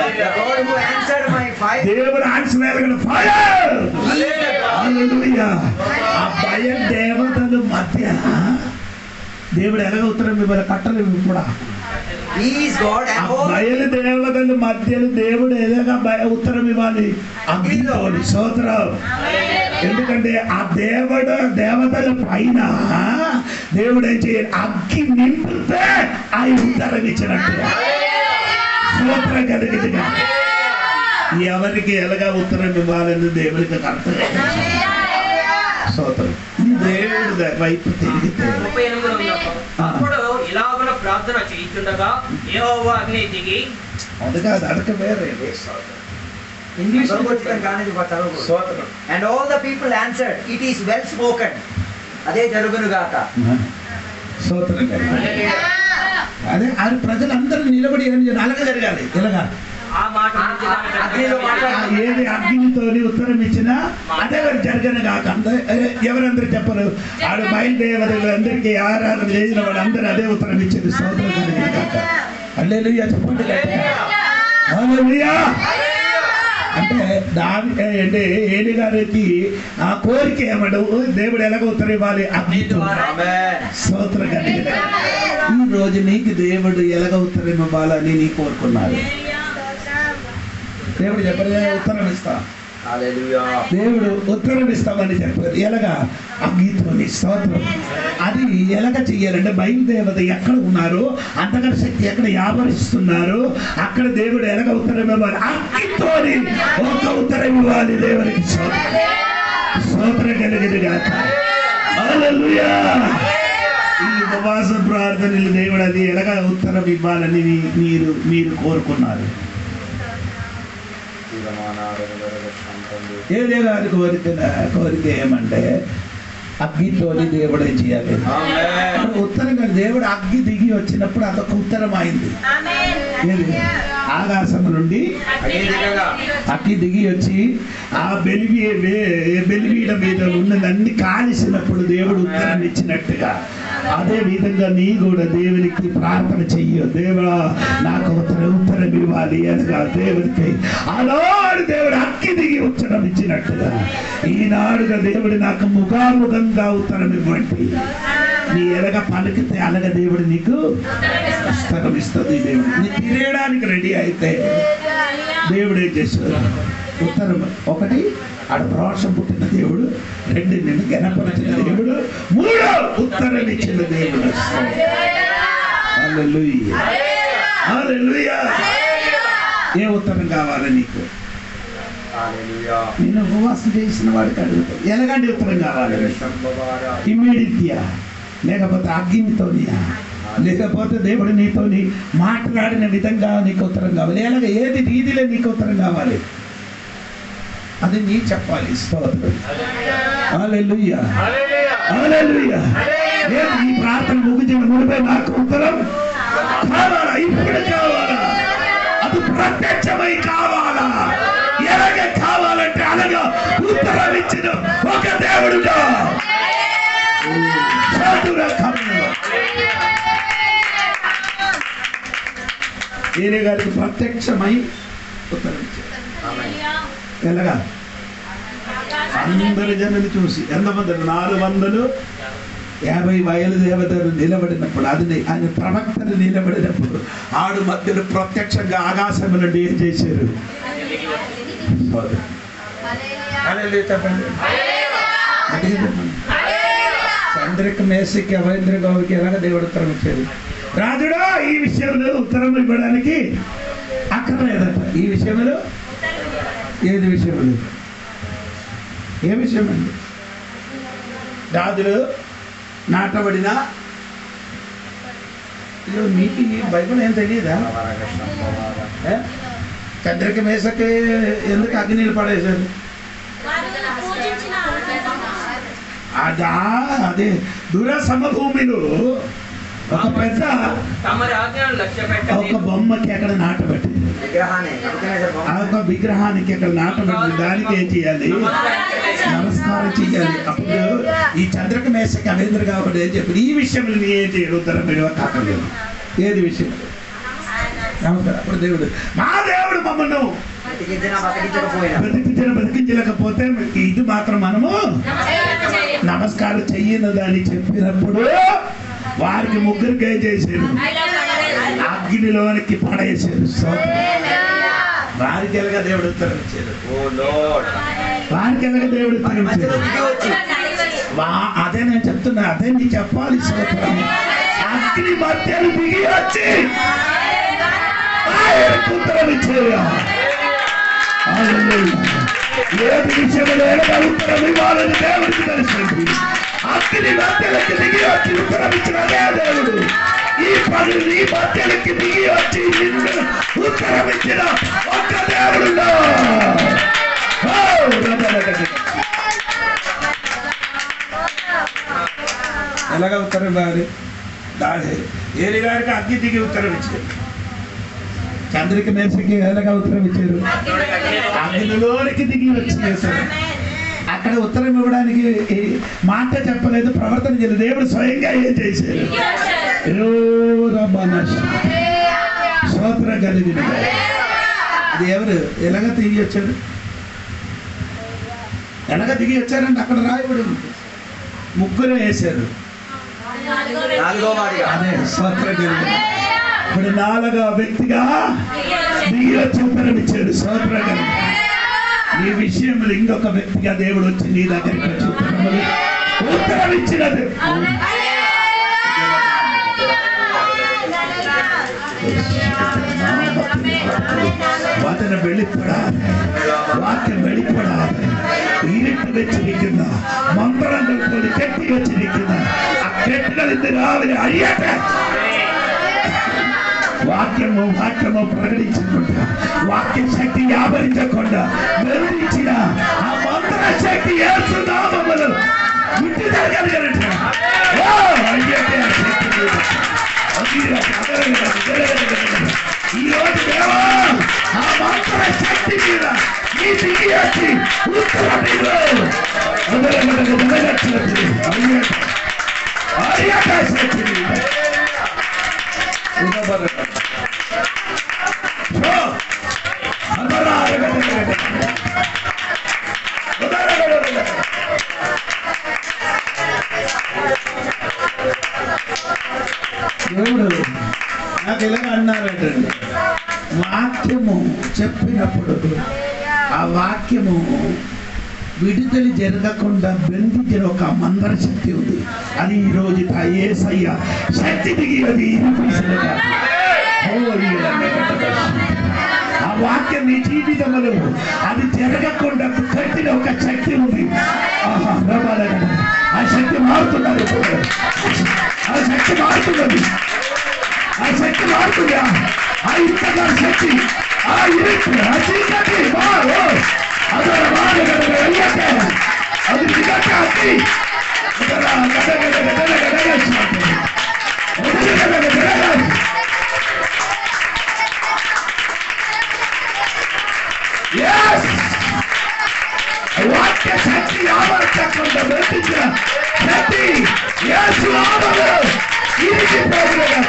దేవుడు ఆన్సర్ ఫైర్. ఆ భయం దేవతలు మధ్య దేవుడు ఎలాగ ఉత్తరం ఇవ్వాలి. కట్టలు కూడా బయలు దేవతల మధ్యలో దేవుడు ఎలాగ ఉత్తరం ఇవ్వాలి. అగ్నితోని. స్తోత్రం. ఎందుకంటే ఆ దేవతల పైన దేవుడు ఏం చేయాలి. అగ్గి నింపితే ఆయన ఉత్తరం ఇచ్చినట్టుగా. స్తోత్రం కలిగింది. ఎవరికి ఎలాగా ఉత్తరం ఇవ్వాలని దేవుడికి అర్థం. స్తోత్రం. దేవుడి వైపు తిరిగితే అప్పుడు ఇలాగున ప్రార్థన చేయుచుండగా యెహోవా అగ్ని దిగి. అది కాదు, అడక వేరే. English and all the people answered, it is well spoken. అదే జరుగును గాక. స్తోత్రం కలిగింది. అదే ఆ ప్రజలందరూ నిలబడి అలాగే జరగాలి. ఇలాగా ఆ మాట ఏది అగ్నితోని ఉత్తరం ఇచ్చినా అదే జరగను కాక. ఎవరందరూ చెప్పరు. ఆడు బయలుదేవతలందరికీ ఆరాధన చేసిన వాళ్ళందరూ అదే ఉత్తరం ఇచ్చింది. స్తోత్రం కలిగిన కాక. హల్లెలూయా చెప్పండి. హల్లెలూయా. అంటే ఏలి గారికి ఆ కోరిక ఏమంటే దేవుడు ఎలాగ ఉత్తరం ఇవ్వాలి? అగ్నితో. స్తోత్రం కలిగిన. ఈ రోజు నీకు దేవుడు ఎలాగ ఉత్తరం ఇవ్వాలని నీ కోరుకున్నాడు. దేవుడు చెప్పలేదు ఉత్తరం ఇస్తా. దేవుడు ఉత్తరం ఇస్తామని చెప్పారు. ఎలాగా? అగ్నితోని. స్తోత్రం. అది ఎలాగ చెయ్యాలంటే బయలుదేవత ఎక్కడ ఉన్నారు, అంతకర శక్తి ఎక్కడ వ్యాపరిస్తున్నారు, అక్కడ దేవుడు ఎలాగ ఉత్తరం ఇవ్వాలి? అగ్నితోని ఒక ఉత్తరం ఇవ్వాలి దేవునికి. స్తోత్రం కలిగింది కాక. హల్లెలూయా. ఈ ఉపవాస ప్రార్థనలు దేవుడు అది ఎలాగ ఉత్తరం ఇవ్వాలని మీరు కోరుకున్నారు. ఏదే గారి కోరిక ఏమంటే అగ్నితోని దేవుడే చేయాలి. ఉత్తరంగా దేవుడు అగ్ని దిగి వచ్చినప్పుడు అదొక ఉత్తరం అయింది. ఆకాశం నుండి అగ్ని దిగి వచ్చి ఆ బెలివీడ మీద ఉన్నదన్ని కాల్చినప్పుడు దేవుడు ఉత్తరం ఇచ్చినట్టుగా అదే విధంగా నీ కూడా దేవునికి ప్రార్థన చెయ్యు. దేవా నాకు ఉత్తరం ఇవ్వాలి అనగా దేవుడికి ఆనాడు దేవుడు అగ్గి దిగి ఉత్తరం ఇచ్చినట్టుగా ఈనాడుగా దేవుడు నాకు ముఖాముఖంగా ఉత్తరం ఇవ్వండి. నీ ఎలాగ పలికితే అలాగ దేవుడు నీకు పుస్తకం ఇస్తుంది. దేవుడు నీ తినేయడానికి రెడీ అయితే దేవుడు ఏం చేస్తాడు? ఉత్తరం. ఒకటి ఆడ రోషం పుట్టిన దేవుడు, రెండు నిన్ను గణపరిచిన దేవుడు, మూడో ఉత్తరం ఇచ్చిన దేవుడు. హల్లెలూయా. హల్లెలూయా. ఏ ఉత్తరం కావాలి నీకు? నేను ఉపవాసం చేసిన వాడికి అడుగుతాను ఎలాగంటి ఉత్తరం కావాలి? ఇమ్మీడియట్గా, లేకపోతే అగ్నితోనియా, లేకపోతే దేవుడు నీతోని మాట్లాడిన విధంగా నీకు ఉత్తరం కావాలి? ఎలాగ ఏది రీతిలో నీకు ఉత్తరం కావాలి? అది నీ చెప్పాలి. స్తోత్రం. హల్లెలూయా. హల్లెలూయా. ఈ ప్రార్థన ముగించిన మునిపే నాకు ఉత్తరం కావాలా? ఇప్పుడు కావాలా? అది ప్రత్యక్షమై కావాలా? ఎలాగ కావాలంటే అలాగా ఉత్తరం ఇచ్చిన ఒక దేవుడుగా ఏలే గారికి ప్రత్యక్షమై ఉత్తరం ఇచ్చారు. ఎలాగా? అందరి జనులు చూసి ఎంతమంది? 450 బయలుదేవతలు నిలబడినప్పుడు, అది ఆయన ప్రవక్తలు నిలబడినప్పుడు ఆడు మధ్యలో ప్రత్యక్షంగా ఆకాశం నుండి ఏం చేశారు? చంద్రిక మేసికి అవేంద్ర గౌరికి ఎలాగ దేవుడు ఉత్తరం ఇచ్చారు? రాజుడా ఈ విషయంలో ఉత్తరం ఇవ్వడానికి అక్కర్లేదట. ఈ విషయంలో ఏది విషయంలో? ఏ విషయం అండి? రాజులు నాటబడిన మీకు ఈ బైబిల్ ఏం తెలియదా? చంద్రిక మేసకి ఎందుకు అగ్నిలు పడేశారు? అదే దూర సమభూమిలో ఒక పెద్ద ఒక బొమ్మకి అక్కడ నాటబెట్టింది. ఒక విగ్రహానికి అక్కడ నాటబెట్టింది. దానికి ఏం చేయాలి? నమస్కారం చేయాలి. అప్పుడు ఈ చంద్రక మేసకి అవేంద్ర కాబట్టి ఏం చెప్పి ఈ విషయంలో నీ ఏం చేయడు? ఉత్తరం మీరు కాకలేదు. ఏది విషయం? నమస్కారం. అప్పుడు దేవుడు, మా దేవుడు మమ్మల్ని బతికించలేకపోతే ఇది మాత్రం మనము నమస్కారం చెయ్యనదని చెప్పినప్పుడు వారికి ముగ్గురికి ఏం చేశారు? అగ్నిలోనికి పడేశారు. వారికి ఎలాగా దేవుడు ఉత్తరం ఇచ్చారు? వారికి ఎలాగా దేవుడు ఉత్తరం ఇచ్చారు? అదే నేను చెప్తున్నా, అదే నీకు చెప్పాలి. స్తోత్రం. అగ్ని మధ్యలో దిగి వచ్చి ఉత్తరం ఇచ్చారు. ఏది విషయంలో ఎలాగా ఉత్తరం ఇవ్వాలని దేవుడికి తెలిసింది. అగ్ని మధ్యలోకి దిగి వచ్చి ఉత్తరం ఇచ్చిన అదే దేవుడు ఈ పనులు నీ మధ్యలోకి దిగి వచ్చి నిన్ను ఉత్తరం ఇచ్చిన ఒక్క దేవుడు. ఎలాగ ఉత్తరం ఇవ్వాలి? ఏలి గారికి అగ్గి దిగి ఉత్తరం ఇచ్చారు. చంద్రిక మేషకి ఎలాగ ఉత్తరం ఇచ్చారు? అగ్నిలోనికి దిగి వచ్చి చేశారు. అక్కడ ఉత్తరం ఇవ్వడానికి మాట చెప్పలేదు, ప్రవర్తన చేయలేదు. దేవుడు స్వయంగా ఏం చేశారు? స్తోత్రం కలిగిన అది ఎవరు ఎలాగ దిగి వచ్చారు? ఎలాగ దిగి వచ్చారంటే అక్కడ రాయబడి ఉంది. ముగ్గురు వేశారు. అదే స్తోత్రం కలిగిన. ఇప్పుడు 4వ వ్యక్తిగా దిగి వచ్చి ఉత్తరం ఇచ్చాడు. స్తోత్రం కలిగిన. నీ విషయంలో ఇంకొక వ్యక్తిగా దేవుడు వచ్చి నీ దగ్గరికి వచ్చి ఉత్తరం ఇచ్చినది. வசனம் வெளிப்படாது, வாக்கியம் வெளிப்படாது. இருட்டு வச்சிருக்கின்ற மந்திரங்கள் போல கெட்டி வச்சிருக்கின்ற அக்கெட்டுகள் இந்த ராவிலே அழியட்ட వాక్యము ప్రకటించుకుంటా, వాక్య శక్తి వ్యాపరించకుండా వెలిగించిన ఆ మంత్ర శక్తి యేసు నామములో విడుదల కలిగినట్టు ఈ రోజు దేవా ఆ మంత్ర శక్తి మీద నీ దిగి వచ్చి దేవుడు నాకు ఇలా అన్నారంటే, వాక్యము చెప్పినప్పుడు ఆ వాక్యము విడుదల జరగకుండా బంధించిన ఒక మందర శక్తి ఉంది. అది ఈ రోజు యేసయ్య శక్తి దిగి అది ఆ వాక్యం నీ జీవితంలో అది జరగకుండా కట్టిన ఒక శక్తి ఉంది. ఆ శక్తి మారుతున్నారు. ఆ శక్తి మారుతున్నది. ఆ శక్తి మారుతుందా? ఆ ఇంతగా శక్తి, ఆ ఇరుకు, ఆ చీకటి అది దిగట్టి వాక్య శక్తి ఆవర్తకుండా వెళ్తించిన శక్తి యేసు నామములో ఇరిగిపోవును.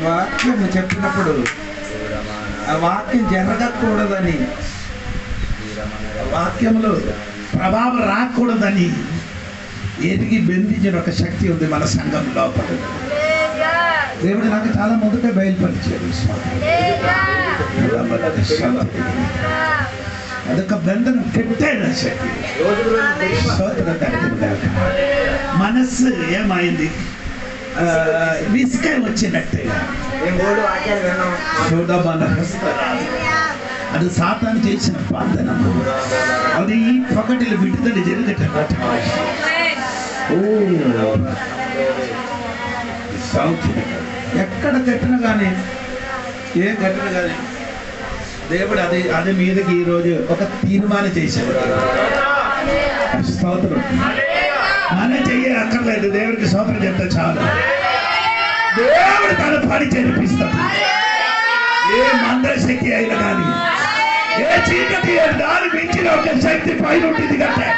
వాక్యం చెప్పినప్పుడు ఆ వాక్యం జరగకూడదని, వాక్యంలో ప్రభావం రాకూడదని ఎదిగి బంధించిన ఒక శక్తి ఉంది మన సంఘం లోపల. దేవుడు నాకు చాలా మొదట బయలుపరిచారు. అదొక బంధనం పెట్టాడు ఆ శక్తి. మనస్సు ఏమైంది? విసుకై వచ్చినట్టే. అది సాతాను చేసిన బంధనము. అది ఒకటిలో విడుదల జరిగేటట్టు. ఎక్కడ కట్టిన కానీ, ఏం కట్టిన కానీ దేవుడు అది మీదకి ఈరోజు ఒక తీర్మానం చేశాడు. స్తోత్రం. మన చెయ్య అక్కర్లేదు, దేవుడికి స్తోత్రం చెప్తే చాలు. దేవుడు తన పని జరిపిస్తాడు. ఏ మందర శక్తి అయినా కానీ, ఏ చీకటి దాని మించిన ఒక శక్తి పైన ఉంటుంది కంటే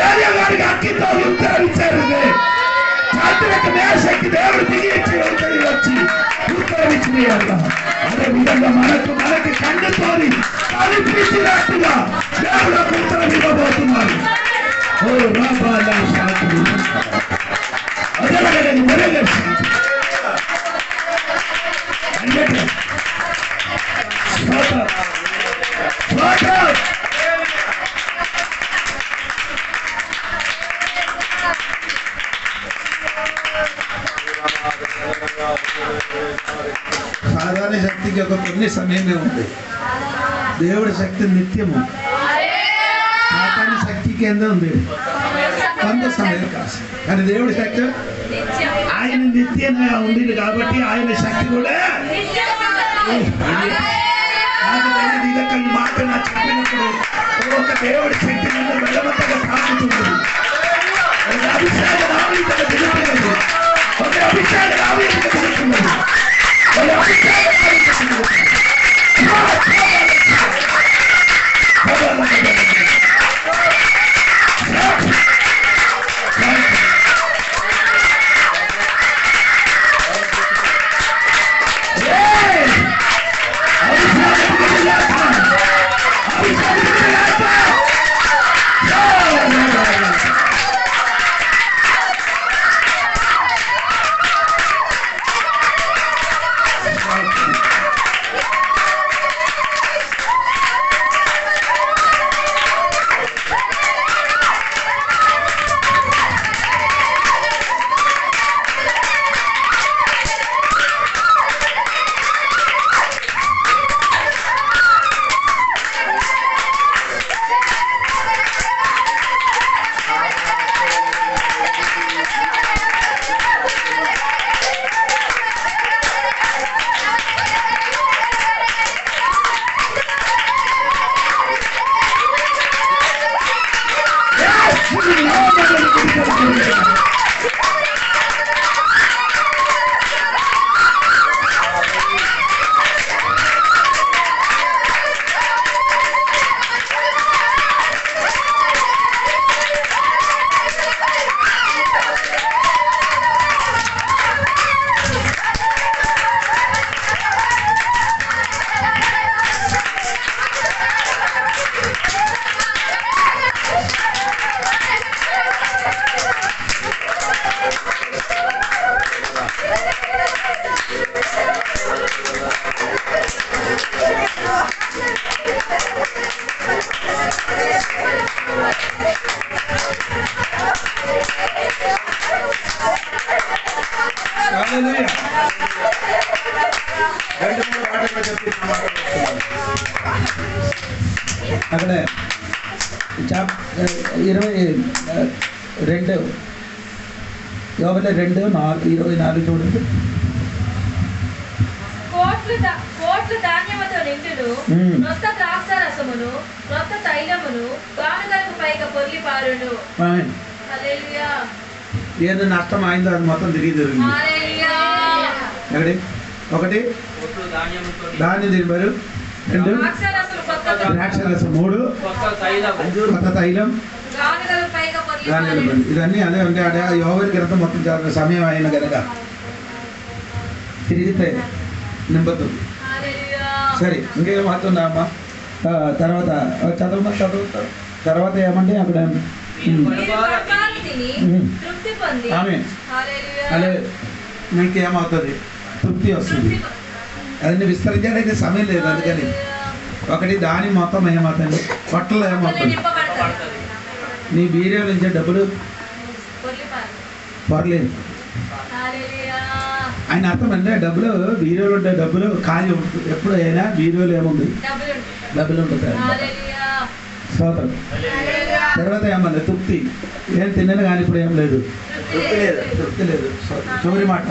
ఏరియా గారికి అక్కితో ఉత్తరం ఇచ్చారు. చాతులకు మేషకి దేవుడు దిగించి వచ్చి ఉత్తరమిచ్చి అదే విధంగా మనకి కన్నుతోని కనిపించినట్టుగా దేవుడు ఉత్తరం ఇవ్వబోతున్నాడు. ఓ రాబాల శాంతి అదే మరే సాధారణ శక్తికి ఒక కొన్ని సమయమే ఉంది. దేవుడి శక్తి నిత్యము, సాధారణ శక్తికి ఎంత ఉంది కొంత సమయం కాదు. కానీ దేవుడి శక్తి ఆయన నిత్యంగా ఉంది కాబట్టి ఆయన శక్తి కూడా ఈ మాట నా చెప్పినప్పుడు ఒక దేవుడి శక్తి నన్ను బలవంతంగా తాకుతుంది. ఒక అభిషేక రావీతగా దిగుతున్నది, ఒక అభిషేక రావీతగా దిగుతున్నది, ఒక అభిషేక రావీతగా దిగుతున్నది. అక్కడ 22 యోబుల 2:24 చూడండి. కోట్లు ధాన్యముతో నిండును, క్రొత్త ద్రాక్షారసమును, క్రొత్త తైలమును, గానుగలకు పైగా పొర్లి పారును. హల్లెలూయా. ఏదో నష్టం అయిందో అది మొత్తం తిరిగి జరిగింది. హల్లెలూయా. ఎక్కడి ఒకటి ధాన్యం తిరిగారు, 2 ద్రాక్షారసం, 3 కొత్త తైలం, ఇదన్నీ అదే ఉంటే అదే యోగ గ్రంథం మొత్తం చాలా సమయం అయిన కనుక తిరిగితే నింపుతుంది. సరే ఇంకేం మాత్రం అమ్మా తర్వాత చదువుతారు తర్వాత ఏమంటే అక్కడ ఆమె అదే మీకేమవుతుంది తృప్తి వస్తుంది. అదన్నీ విస్తరించడానికి సమయం లేదు. అందుకని ఒకటి దాని మొత్తం ఏమవుతుంది బట్టలు ఏమవుతుంది నీ బీరే నుంచి డబ్బులు పర్లేదు. ఆయన అర్థం అంటే డబ్బులు బీరోలు ఉంటే డబ్బులు ఖాళీ ఉంటుంది. ఎప్పుడు అయినా బీరోలు ఏముంది డబ్బులు ఉంటుంది. స్తోత్రం. తర్వాత ఏమన్నా తృప్తి ఏం తిన్నాను కానీ ఇప్పుడు ఏం లేదు, తృప్తి లేదు. చివరి మాట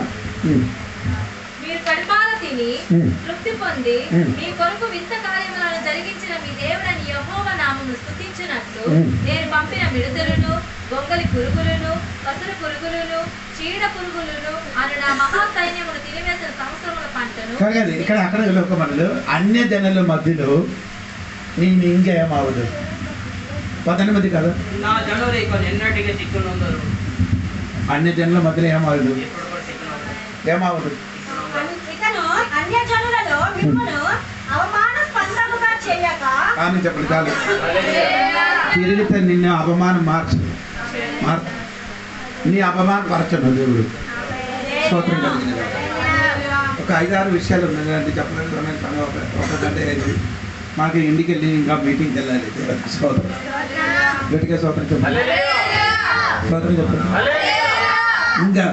తృప్తి పొంది మీ కొరకు వింత కార్యములను జరిగించిన మీ దేవుడని యెహోవా నామమును స్తుతించినట్లు నేను పంపిన మిడతలను, గొంగలి పురుగులను, పసరు పురుగులను, చీడ పురుగులను అను నా మహా సైన్యమును తినివేసిన సంవత్సరముల పంటను. ఇక్కడ అక్కడ లోకమనులు అన్య జనుల మధ్యలో నేను ఇంకేమవదు 18 కదా. నా జనులు ఇక ఎన్నటికి చిక్కునందరు అన్ని జనుల మధ్యలో ఏమవుదు ఏమవుదు ఇకను అన్యజనులలో మిమ్మును అవమానాస్పదముగా చేయక కానీ చెప్పండి చాలు. తిరిగితే నిన్ను అవమానం మార్చు నీ అవమానం పరచను దేవుడు. స్తోత్రం కలిగిన ఒక 5-6 విషయాలు ఉన్నాయండి చెప్పలేదు. ఒకటంటే మాకు ఇంటికి వెళ్ళి ఇంకా మీటింగ్కి వెళ్ళాలి. స్తోత్రం గట్టిగా స్తోత్రం చెప్పండి. స్తోత్రం చెప్పండి. ఇంకా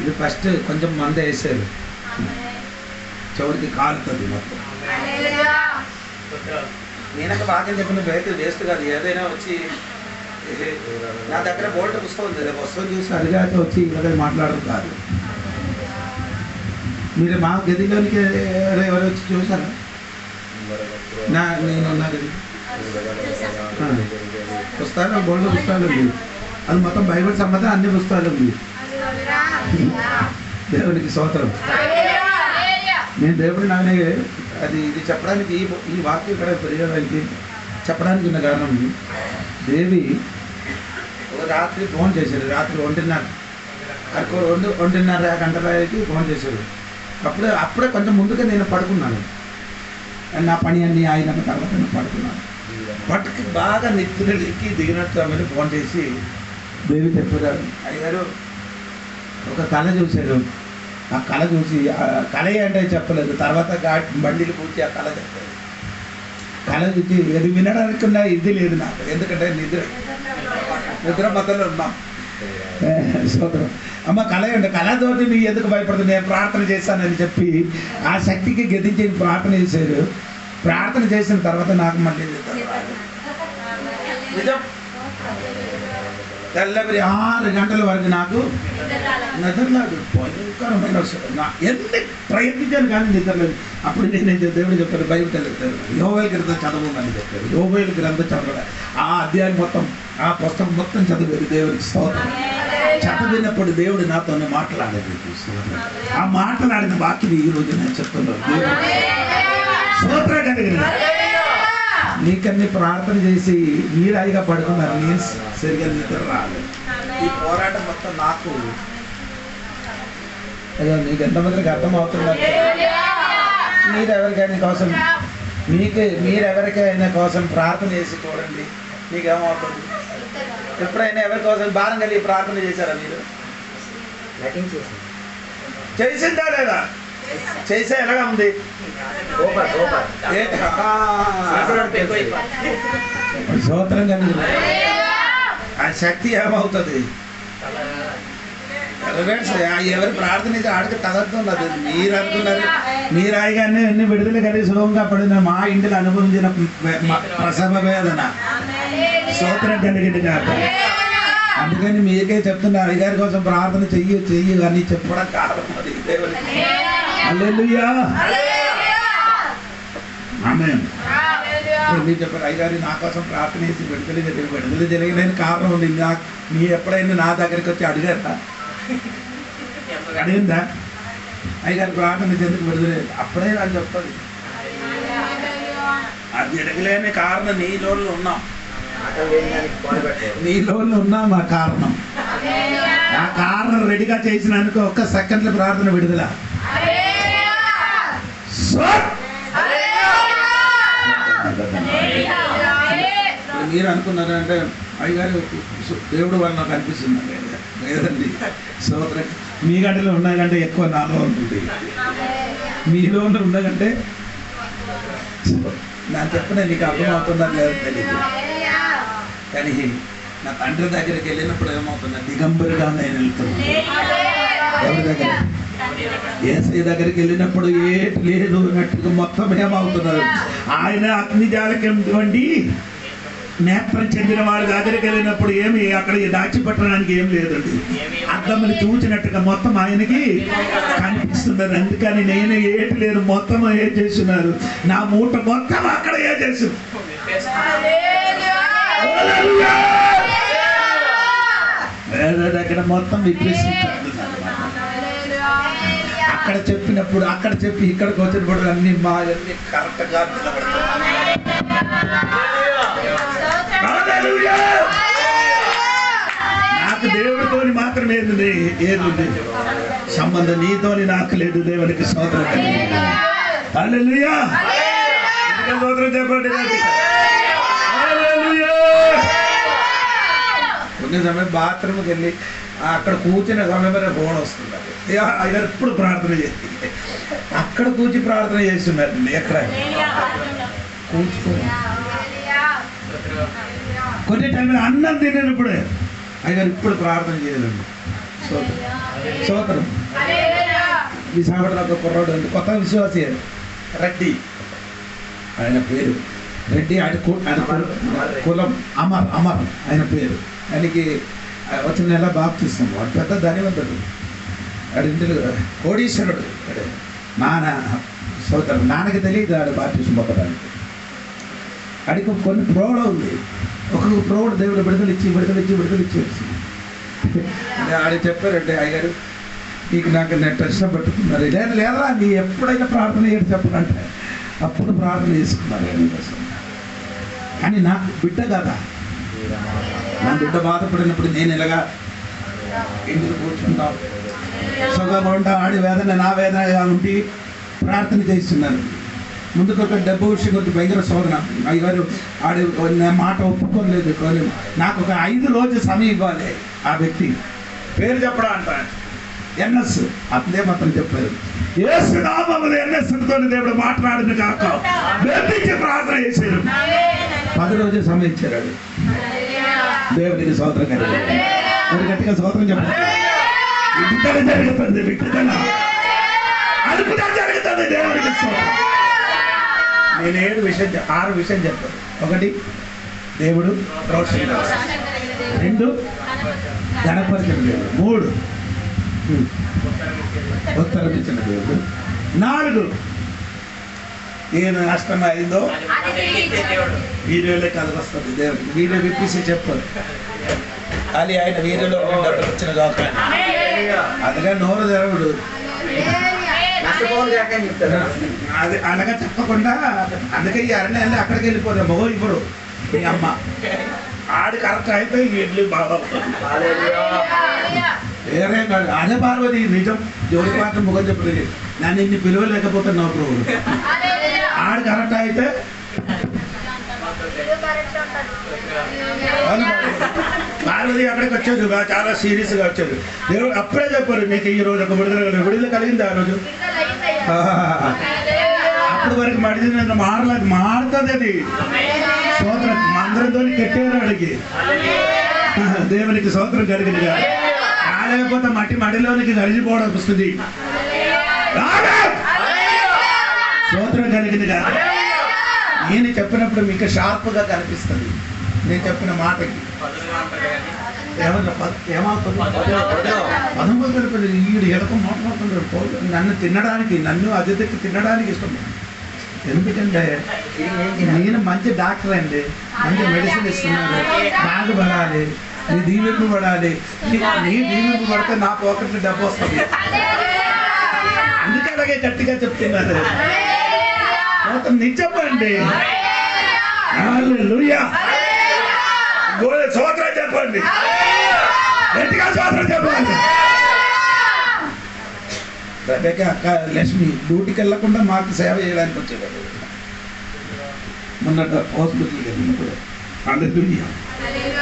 ఇది ఫస్ట్ కొంచెం మంద వేసారు, చివరికి కాలుతుంది మొత్తం. నేనక వాక్యం చెప్పిన బయట వేస్ట్ కాదు. ఏదైనా వచ్చి నా దగ్గర బోల్ట్ పుస్తకం ఉంది, రేపు వస్తుంది చూసి అడిగాక వచ్చి ఇలాగ మాట్లాడడం కాదు. మీరు మా గదిలోనికి ఎవరు వచ్చి చూసారా? నేను నా గది పుస్తకాలు బోల్డ్ పుస్తకాలు ఉంది, అది మొత్తం బైబిల్ సంబంధం అన్ని పుస్తకాలు ఉంది. దేవునికి స్తోత్రం. నేను దేవుడు నానే అది ఇది చెప్పడానికి ఈ వాక్యం ఇక్కడ ప్రయోగానికి చెప్పడానికి ఉన్న కారణం, దేవి రాత్రి ఫోన్ చేశారు. రాత్రి 1:30 గంటలకి ఫోన్ చేశారు. అప్పుడే కొంచెం ముందుగా నేను పడుకున్నాను. నా పని అన్నీ అయిన తర్వాత నేను పడుకున్నాను. పట్టుకి బాగా నిద్రలెక్కి దిగినట్టు ఆమె ఫోన్ చేసి దేవి చెప్పారు, అయ్యారు ఒక కళ చూశారు. ఆ కళ చూసి కళ అంటే చెప్పలేదు, తర్వాత బండిలు పూర్తి ఆ కళ చెప్పారు. కళ చూసి అది వినడానికి ఇది లేదు నాకు, ఎందుకంటే నిద్ర మధ్యలో ఉన్నాం. స్తోత్రం. అమ్మ కళ అంటే కళతోటి నీ ఎందుకు భయపడుతుంది, నేను ప్రార్థన చేశానని చెప్పి ఆ శక్తికి గతించి ప్రార్థన చేశారు. ప్రార్థన చేసిన తర్వాత నాకు మళ్ళీ నిజం తెల్లవారి 6 గంటల వరకు నాకు నిద్రలేదు. భయంకరమైన ఎన్ని ప్రయత్నించాను కానీ నిద్రలేదు. అప్పుడు నేను దేవుడు చెప్పారు, బైబిల్ తెలుగుతారు, యోవేలు గ్రంథం చదవమని చెప్పారు. యోవేలు గ్రంథం చదవడం ఆ అధ్యాయం మొత్తం ఆ పుస్తకం మొత్తం చదివారు. దేవుడికి స్తోత్రం. చదివినప్పుడు దేవుడు నాతో మాట్లాడేది. ఆ మాట్లాడిన వాక్యం ఈ రోజు నేను చెప్తున్నాను. స్తోత్రం కలిగిన నీకన్నీ ప్రార్థన చేసి నీరాయిగా పడుకున్నారు, నేను సరిగా నిద్ర రాలేదు. ఈ పోరాటం మొత్తం నాకు అయ్యో నీకు ఎంతమందికి అర్థమవుతున్నారు? మీరెవరికైనా కోసం మీరెవరికైనా కోసం ప్రార్థన చేసి చూడండి, మీకేమవుతుంది? ఎప్పుడైనా ఎవరి కోసం భారం కలిగి ప్రార్థన చేశారా మీరు? చేసిందా లేదా? చేసే ఎలాగా ఉంది? స్తోత్రం కలిగి ఆ శక్తి ఏమవుతుంది? ఎవరు ప్రార్థన చేసి ఆడికి తగదున్నది. మీరు అనుకున్నారు మీరు ఆయగానే అన్ని విడుదల కలిగి సులభంగా పడిన మా ఇంటిలో అనుభవించిన ప్రసవ వేదన. స్తోత్రం కలిగింది కాదు. అందుకని మీకే చెప్తున్నా, అయ్యగారి కోసం ప్రార్థన చెయ్యి అని చెప్పడం కారణం అది. హల్లెలూయా. ఆమేన్. మీరు చెప్పారు అయ్యగారి నా కోసం ప్రార్థన చేసి విడుదల జరిగిన కారణం ఉంది. మీ ఎప్పుడైనా నా దగ్గరికి వచ్చి అడిగారా? అడిగిందా? అయ్యగారి ప్రార్థన ఎందుకు విడుదల? అప్పుడే అని చెప్తుంది. అది ఎడగలేని కారణం నీలో ఉన్నాం, నీలో ఉన్నాం. ఆ కారణం ఆ కారణం రెడీగా చేసినందుకు ఒక్క సెకండ్ల ప్రార్థన విడుదల. మీరు అనుకున్నారంటే అయ్యగారు దేవుడు వల్ల నాకు అనిపిస్తుంది. లేదండి, స్తోత్రం. మీ గంటలో ఉన్నాయంటే ఎక్కువ నాలో ఉంటుంది, మీలో ఉండకంటే నాకు చెప్పిన నీకు అర్థమవుతుందని లేదు తెలియదు. కానీ నా తండ్రి దగ్గరికి వెళ్ళినప్పుడు ఏమవుతుంది? దిగంబరిగా నేను వెళ్తున్నాను. ఎవరి దగ్గర? యేసయ్య దగ్గరికి వెళ్ళినప్పుడు ఏటి లేదు అన్నట్టుగా మొత్తం ఏమవుతున్నారు? ఆయన అగ్నిజాలకి నేత్రం చెందిన వాడి దగ్గరికి వెళ్ళినప్పుడు ఏమి అక్కడ దాచిపెట్టడానికి ఏం లేదండి. అద్దమని చూచినట్టుగా మొత్తం ఆయనకి కనిపిస్తున్నారు. అందుకని నేను ఏటి లేదు మొత్తం ఏం చేస్తున్నారు, నా మూట మొత్తం అక్కడ ఏం చేస్తున్నారు. అక్కడ మొత్తం విప్రేషించుకుంటున్నారు. అక్కడ చెప్పినప్పుడు అక్కడ చెప్పి ఇక్కడికి వచ్చినప్పుడు అన్ని మా అన్ని కరెక్ట్గా నిలబడుతున్నాయి. నాకు దేవుడితోని మాత్రమే ఏది సంబంధం, నీతోని నాకు లేదు. దేవునికి స్తోత్రం. హల్లెలూయా. స్తోత్రం చెప్పండి. హల్లెలూయా. కొన్ని సమయం బాత్రూమ్కి వెళ్ళి అక్కడ కూర్చున్న సమయంలో ఫోన్ వస్తుంది. ఆయన ఎప్పుడు ప్రార్థన చేస్తుంది, అక్కడ కూర్చి ప్రార్థన చేస్తున్నారు. ఎక్కడ కూర్చుని కొన్ని టైంలో అన్నం తినేటప్పుడే అయ్యారు ఇప్పుడు ప్రార్థన చేయలేండి. స్తోత్రం. విశాఖపట్నంలో ఒక కుర్రాడు అంటే కొత్త విశ్వాసి రెడ్డి, ఆయన పేరు రెడ్డి. ఆయన కులం అమర్ ఆయన పేరు. ఆయనకి వచ్చిన నెల బాప్తిస్తాం. వాడు పెద్ద ధనివంతుడు, వాడి ఇంటిలో కోడీశ్వరుడు. స్తోత్రం. నాన్నకి తెలియదు ఆడు బాప్తిష్టం పొందడానికి. అడిగి కొన్ని ప్రోడ ఉంది. ఒక్కొక్క ప్రోడు దేవుడు విడుదల ఇచ్చి ఆడ చెప్పారంటే అయ్యారు నీకు నాకు నెట్ ఇష్టం పెట్టుకున్నారు. లేదా నీ ఎప్పుడైనా ప్రార్థన చేయడం చెప్పనంటే అప్పుడు ప్రార్థన చేసుకున్నారు. కానీ నాకు బిడ్డ కదా, నా బిడ్డ బాధపడినప్పుడు నేను ఇలాగా ఇంటికి కూర్చుంటాం సుఖంగా ఉంటా. ఆడి వేదన నా వేదనగా ఉండి ప్రార్థన చేస్తున్నాను. ముందుకు ఒక డబ్బు విషయం గురించి భయంకర శోధన. అయ్యారు ఆడి మాట ఒప్పుకోలేదు. నాకు ఒక 5 రోజులు సమయం ఇవ్వాలి. ఆ వ్యక్తి పేరు చెప్పడం అంట ఎన్ఎస్, అదే మాత్రం చెప్పారు. యేసు నామములో ఎన్ఎస్ తో దేవుడు మాట్లాడిన కాక బెదిరించి ప్రార్థన చేశారు. 10 రోజులు సమయం ఇచ్చారు. దేవుడికి స్తోత్రం కలిగి గట్టిగా స్తోత్రం చెప్పారు. విడుదల జరుగుతుంది, విడుదల అద్భుతం జరుగుతుంది. దేవుడికి స్తోత్రం. నేను 6 విషయం చెప్పాను. 1 దేవుడు రోషన్, 2 గణపరిచిన దేవుడు, 3 ఉత్తరం ఇచ్చిన దేవుడు, 4 ఏం నష్టం అయిందో వీడియోలో కలిసి వస్తుంది. దేవుడు వీడియో విప్పిసి చెప్పారు. అది ఆయన వీడియోలో వచ్చిన కాక అందుకే నోరు దేవుడు అది అలాగా చెప్పకుండా. అందుకే ఈ అరణ్యాన్ని అక్కడికి వెళ్ళిపోతారు. మగో ఇప్పుడు మీ అమ్మ ఆడు కరెక్ట్ అయితే ఇడ్లీ బాగా వేరే కాదు. అదే పార్వతి నిజం. జోడి పాత్ర ముఖం చెప్పలేదు. నన్ను ఇన్ని పిలువలేకపోతున్నావు ప్రభు. ఆడు కరెక్ట్ అయితే పార్వతి అక్కడికి వచ్చేది చాలా సీరియస్గా వచ్చేది. దేవుడు అప్పుడే చెప్పారు నీకు ఈ రోజు ఒక విడుదల కలిగింది. ఆ రోజు అప్పటి వరకు మడిది మారుతుంది. అది స్తోత్రం. మందరంతో కట్టారు అడిగి దేవునికి స్తోత్రం కలిగింది. లేకపోతే మడిలోనికి కలిసిపోవడం వస్తుంది. స్తోత్రం కలిగింది కాదు. నేను చెప్పినప్పుడు మీకు షార్ప్గా కనిపిస్తుంది. నేను చెప్పిన మాటకి ఈడు ఎడక మాట్లాడుతున్నాడు. నన్ను తినడానికి, నన్ను అతిథికి తినడానికి ఇష్టం. ఎందుకంటే నేను మంచి డాక్టర్ అండి, మంచి మెడిసిన్ ఇస్తున్నాను. నాకు పడాలి, నీ దీవెంపు పడాలి. నీ దీవెంపు పడితే నా పాకెట్లో డబ్బు వస్తుంది. అందుకే అలాగే గట్టిగా చెప్తున్నారు. నిజమండి. హల్లెలూయా. స్తోత్రం చెప్పండి, గట్టిగా స్తోత్రం చెప్పండి. అక్క లక్ష్మి డ్యూటీకి వెళ్ళకుండా మాకు సేవ చేయడానికి వచ్చేవాడు. మొన్న హాస్పిటల్కి వెళ్ళినప్పుడు హల్లెలూయా.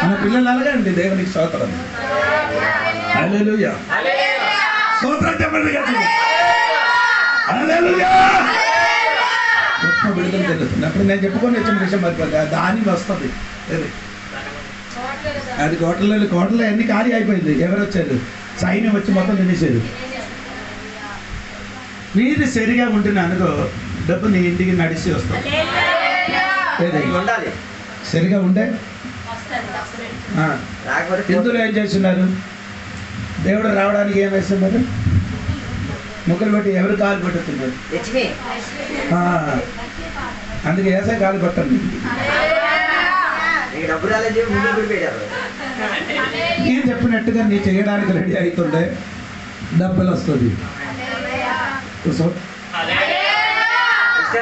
మన పిల్లలు అలాగండి. దేవునికి స్తోత్రం. హల్లెలూయా. స్తోత్రం చెప్పండి గట్టిగా. హల్లెలూయా. గొప్ప విడుదల జరుగుతుంది. అప్పుడు నేను చెప్పుకొని వచ్చిన విషయం మర్చిపోతే దాని వస్తుంది. అది కోటలో అన్ని ఖాళీ అయిపోయింది. ఎవరు వచ్చారు? సైన్యం వచ్చి మొత్తం తినేసారు. నీది సరిగా ఉంటున్నా అనుకో డబ్బు నీ ఇంటికి నడిచి వస్తుంది. సరిగా ఉంటే హిందువులు ఏం చేస్తున్నారు? దేవుడు రావడానికి ఏం వేస్తున్నారు? ముక్కలు పెట్టి ఎవరు కాలు పెట్టుతున్నారు? అందుకే వేసే కాలు పట్టండి. నేను చెప్పినట్టుగా నీ చేయడానికి రెడీ అవుతుండే డబ్బులు వస్తుంది.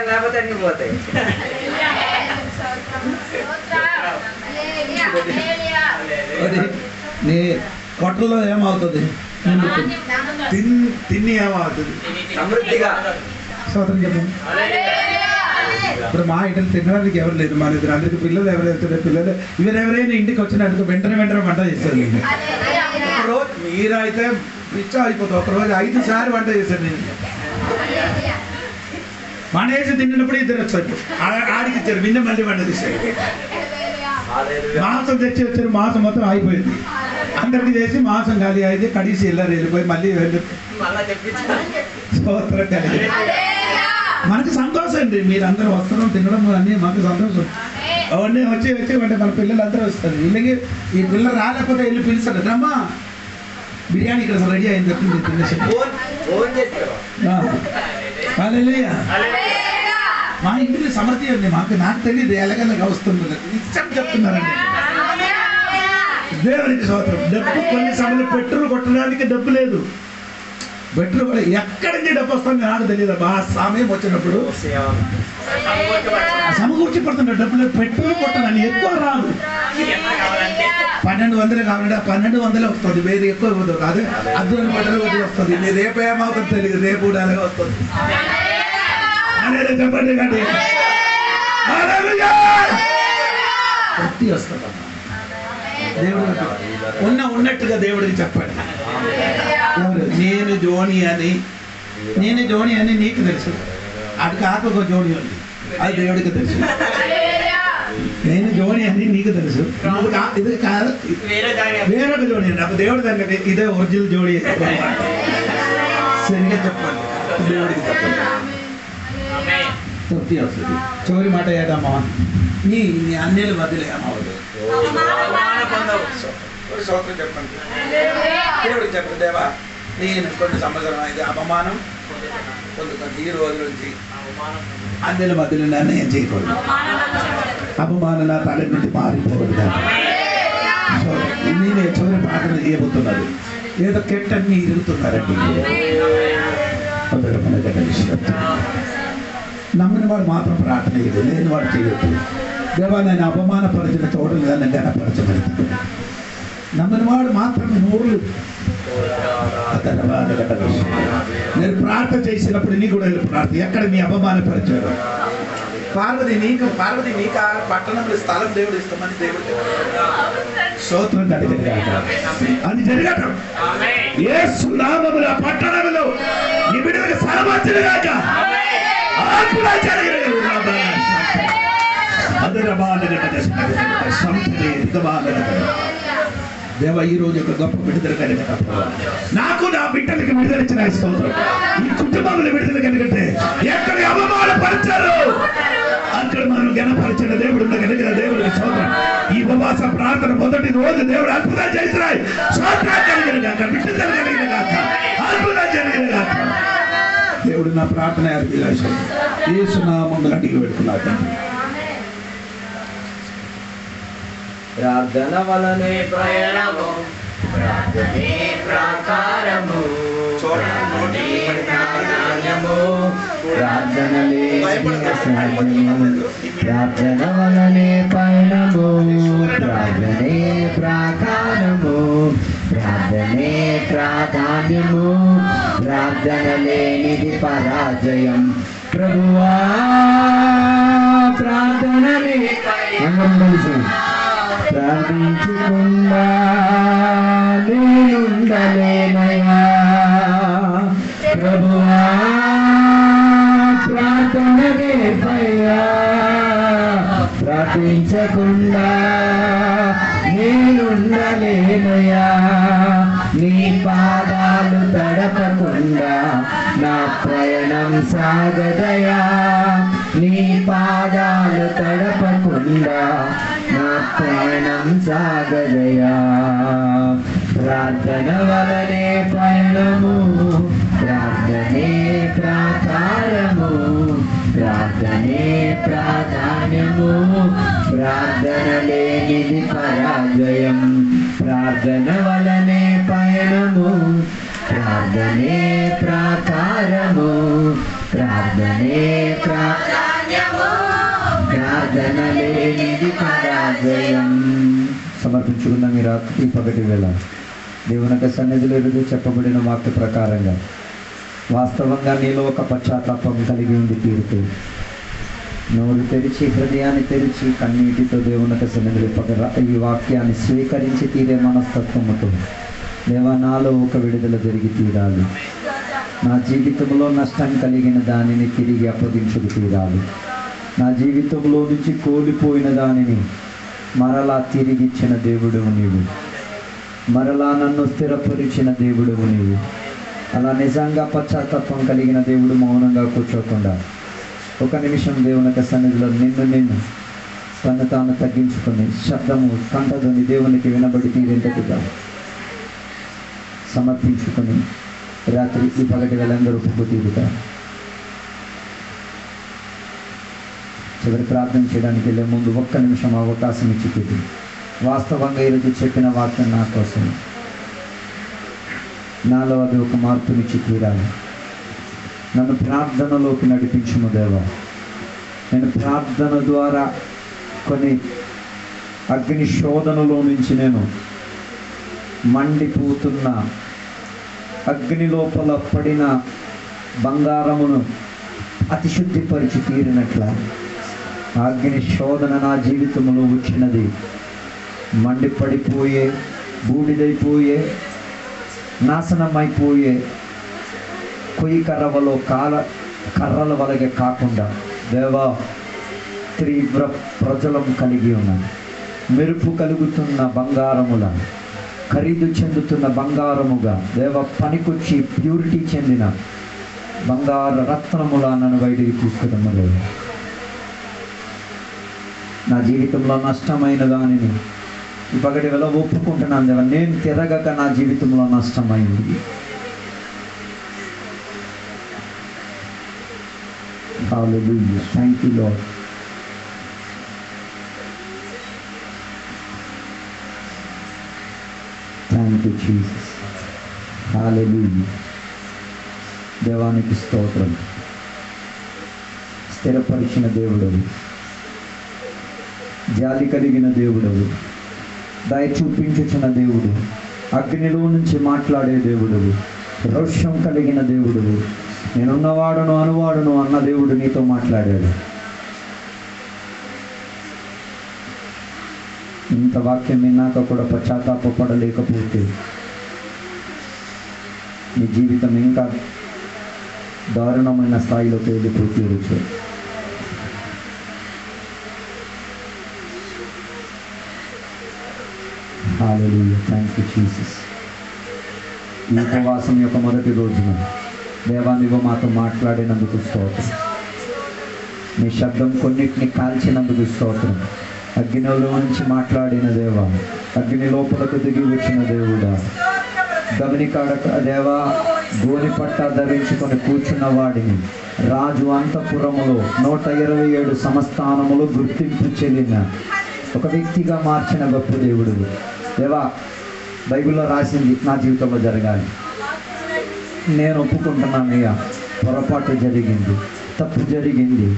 లేకపోతే అన్ని పోతాయి. పొట్టలో ఏమవుతుంది? తిని ఏమవుతుంది? సమృద్ధిగా. స్తోత్రం చెప్పండి. ఇప్పుడు మా ఇంటికి తినడానికి ఎవరు లేదు, మా ఇద్దరు అందరికి పిల్లలు ఎవరు వెళ్తున్నారు, పిల్లలు ఎవరైనా ఇంటికి వచ్చినట్టు వెంటనే వంట చేస్తారు. ఒకరోజు మీరైతే పిచ్చ అయిపోతుంది. ఒకరోజు 5 సార్లు వంట చేశాను నేను. వంట చేసి తిన్నప్పుడు ఇద్దరు వచ్చారు, ఆడికి ఇచ్చారు, విన్న మళ్ళీ వంట చేశారు. మాంసం తెచ్చి వచ్చారు, మాంసం మొత్తం అయిపోయింది. అందరికి చేసి మాంసం ఖాళీ అయితే కడిసి వెళ్ళిపోయి మళ్ళీ స్తోత్రం కలిగి. మనకు సంతోషం అండి, మీరందరూ వస్తడం తినడం అన్నీ మాకు సంతోషం. అవన్నీ వచ్చి అంటే మన పిల్లలందరూ వస్తారు. ఇలాగే ఈ పిల్లలు రాలేకపోతే వెళ్ళి పిలుస్తారు, రమ్మా బిర్యానీ ఇక్కడ రెడీ అయింది చెప్పింది తినేసి. మా ఇంటికి సమృద్ధి ఉంది, నాకు తెలియదు ఎలాగైనా వస్తుంది, నిత్యం చెప్తున్నారండి. దేవునికి స్తోత్రం. డబ్బు కొన్ని సమయంలో పెట్రోల్ కొట్టడానికి డబ్బు లేదు, పెట్రోల్ కూడా ఎక్కడి నుంచి డబ్బు వస్తుంది నాకు తెలియదు. ఆ సమయం వచ్చినప్పుడు సమకూర్చి పడుతున్నా డబ్బులు. పెట్రోల్ కొట్టాలని ఎక్కువ రాదు, 1200 కావాలంటే 1200 వస్తుంది, వేరే ఎక్కువ ఇవ్వదు కాదు. అద్భుతం పెట్రోల్ కొట్టి వస్తుంది. మీరు రేపు ఏమవుతుంది తెలియదు, రేపు కూడా అలాగే వస్తుంది. అనేది చెప్పండి కండి, ప్రతి వస్తుంది. దేవుడు ఉన్నట్టుగా దేవుడికి చెప్పండి. నేను జోని అని నీకు తెలుసు, అది కాక ఒక జోని ఉంది, అది దేవుడికి తెలుసు. నేను జోని అని నీకు తెలుసు, ఇది కాదు వేరొక జోడి అండి. అప్పుడు దేవుడి దానికి ఇదే ఒరిజినల్ జోడి సరిగ్గా చెప్పండి, దేవుడికి చెప్పండి. తృప్తి వస్తుంది. చివరి మాట ఏదమ్మా, నీ అన్యులు వదిలే అమ్మవద్దు. సోదరు చెప్పండి, దేవుడికి చెప్పండి, దేవా నేను కొన్ని సంవత్సరం అయితే అపమానం పొందుతాను, ఈ రోజు నుంచి అన్యుల మధ్యలో నిర్ణయం చేయకూడదు, అపమానం నా తల నుండి మారిపోకూడదు. నేనే చివరి ప్రార్థన చేయబోతున్నది. ఏదో కెట్టన్ని ఇరుగుతున్నారండి. నమ్మిన వాడు మాత్రం ప్రార్థన చేయదు, లేని వాడు చేయొద్దు. దేవా నేను అపమానపరిచిన చోటు నన్ను గణపరచబడుతుంది. నమ్మిన వాడు మాత్రం నోరులు. నేను ప్రార్థన చేసినప్పుడు నీ కూడా ప్రార్థన, ఎక్కడ నీ అపమానపరిచారు. పార్వతి నీకు పట్టణంలో స్థలం దేవుడు ఇస్తామని దేవుడు స్తోత్రం కలిగింది. అది జరగటం యేసు నామములో పట్టణంలో నీ బిడ్డలకు స్థలం వచ్చింది కాక దేవ ఈ రోజు ఒక గొప్ప విడుదల కలిగినప్పుడు నాకు నా బిడ్డలకి విడుదలిచ్చిన స్తోత్రం. ఈ కుటుంబంలో విడుదల కలిగితే ఎక్కడ అవమానపరిచారు అక్కడ మనం గణపరిచిన దేవుడు కలిగిన దేవుడికి స్తోత్రం. ఈ ఉపవాస ప్రార్థన మొదటి రోజు దేవుడు అద్భుతం చేసినాయి. స్తోత్రం కలిగిన కాక, విడుదల కలిగిన కాక, అద్భుతం జరిగిన కాక. దేవుడు నా ప్రార్థన యేసు నామములో అడిగి పెట్టుకున్నాడు. ప్రార్థన వలనే ప్రయాణము, ప్రార్థనే ప్రాకారము, ప్రార్థనే ప్రాధాన్యము, ప్రార్థనలే సాధ్యము. ప్రార్థన వలనే పయనము, ప్రార్థనే ప్రాకారము, ప్రార్థనే ప్రాధాన్యము, ప్రార్థన లేనిది పరాజయం. ప్రభువా ప్రార్థనలే ప్రార్థించకుండా నేనుండలేనయా. ప్రభువా ప్రార్థనలే పయ్యా, ప్రార్థించకుండా నేనుండలేనయా. నీ పాదాలు తడపకుండా నా ప్రయాణం సాగదయా. నీ పాదాలు తడపకుండా నా ప్రయాణం సాగదయా. ప్రార్థన వలనే పయనము, ప్రార్థనే ప్రాకారము, ప్రార్థనే ప్రాధాన్యము, ప్రార్థన లేనిది పరాజయం. ప్రార్థన వలనే పయనము, ప్రార్థనే ప్రాకారము, ప్రార్థనే ప్రాధాన్యము, ప్రార్థన లేనిది పరాజయం. సమర్పించుకున్న మీరు ఈ పగటి వేళ దేవుని యొక్క సన్నిధిలో ఈరోజు చెప్పబడిన వాక్య ప్రకారంగా వాస్తవంగా నీలో ఒక పశ్చాత్తాపం కలిగి ఉండి తీరుతూ నోరు తెరిచి హృదయాన్ని తెరిచి కన్నీటితో దేవుని యొక్క సన్నిధిలో ఈ వాక్యాన్ని స్వీకరించి తీరే మనస్తత్వముతో దేవా నాలో ఒక విడుదల జరిగి తీరాలి, నా జీవితంలో నష్టం కలిగిన దానిని తిరిగి అప్పగించుకు తీరాలి, నా జీవితంలో నుంచి కోల్పోయిన దానిని మరలా తిరిగిచ్చిన దేవుడువు నీవు, మరలా నన్ను స్థిరపరిచిన దేవుడువు నీవు. అలా నిజంగా పశ్చాత్తాపం కలిగిన దేవుడు మౌనంగా కూర్చోకుండా ఒక నిమిషం దేవుని యొక్క సన్నిధిలో నిన్ను తను తాను తగ్గించుకొని శబ్దము కంఠధ్వని దేవునికి వినబడి తీరేంతటిగా సమర్పించుకొని రాత్రి ఈ పగటి వేళందరూ పొంగు తీరుతారు. చివరి ప్రార్థన చేయడానికి వెళ్ళే ముందు ఒక్క నిమిషం అవకాశం ఇచ్చి తీరు. వాస్తవంగా ఈరోజు చెప్పిన వాక్యం నా కోసం, నాలో అది ఒక మార్పునిచ్చి తీరాలి. నన్ను ప్రార్థనలోకి నడిపించుము దేవా. నేను ప్రార్థన ద్వారా కొన్ని అగ్ని శోధనలో నుంచి నేను మండిపోతున్న అగ్ని లోపల పడిన బంగారమును అతిశుద్ధిపరిచి తీరినట్ల అగ్ని శోధన నా జీవితంలో వచ్చినది. మండిపడిపోయే, బూడిదైపోయే, నాశనమైపోయే కొయ్యి కర్రవలో కర్రల వలగే కాకుండా దేవా తీవ్ర ప్రజలం కలిగి ఉన్నాను. మెరుపు కలుగుతున్న బంగారముల, ఖరీదు చెందుతున్న బంగారముగా దేవ పనికొచ్చి ప్యూరిటీ చెందిన బంగార రత్నములా నన్ను బయటికి తీసుకురమ్మలేదు. నా జీవితంలో నష్టమైన దానిని ఈ పగటి వేళ ఒప్పుకుంటున్నాను దేవా. నేను తిరగక నా జీవితంలో నష్టమైంది. Hallelujah. Thank you, Lord. Thank you, Jesus. Hallelujah. దేవానికి స్తోత్రం. స్థిరపరిచిన దేవుడవు, జాలి కలిగిన దేవుడవు, దయ చూపించుచున్న దేవుడు, అగ్నిలో నుంచి మాట్లాడే దేవుడవు, రోషం కలిగిన దేవుడవు, నేనున్నవాడును అనువాడును అన్న దేవుడు నీతో మాట్లాడాడు. ఇంత వాక్యం విన్నాక కూడా పశ్చాత్తాపడలేకపోతే నీ జీవితం ఇంకా దారుణమైన స్థాయిలోకి వెళ్ళిపోతూ. హల్లెలూయా. Thank you Jesus. ఈ ఉపవాసం యొక్క మొదటి రోజున దేవా నీవు మాతో మాట్లాడినందుకు స్తోత్రం. నీ శబ్దం కొన్నిటిని కాల్చినందుకు స్తోత్రం. అగ్నిలో నుంచి మాట్లాడిన దేవా, అగ్ని లోపలకు దిగి వచ్చిన దేవుడా, గమనికాడక దేవా, గోని పట్ట ధరించుకొని కూర్చున్న వాడిని రాజు అంతఃపురములో 127 సంస్థానములు గుర్తింపు చెందిన ఒక వ్యక్తిగా మార్చిన గొప్ప దేవుడు దేవా. బైబిల్లో రాసింది నా జీవితంలో జరగాలి. నేను ఒప్పుకుంటున్నానయ్యా, పొరపాటు జరిగింది, తప్పు జరిగింది,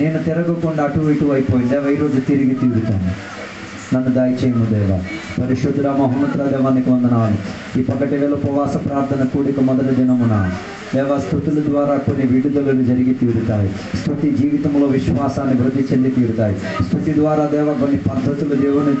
నేను తిరగకుండా అటు ఇటు అయిపోయింది దేవా. ఈరోజు తిరిగి తిరుగుతాను, నన్ను దయచేయము దేవా. పరిశుద్ధుడా మహోన్నతుడా దేవానికి వందనాలు. ఈ పగటి వేళ ఉపవాస ప్రార్థన కూడిక మొదటి దినమున దేవా స్తుతుల ద్వారా కొన్ని విడుదలలు జరిగి తీరుతాయి. స్తుతి జీవితంలో విశ్వాసాన్ని వృద్ధి చెంది తీరుతాయి. స్తుతి ద్వారా దేవ కొన్ని పద్ధతులు దేవుని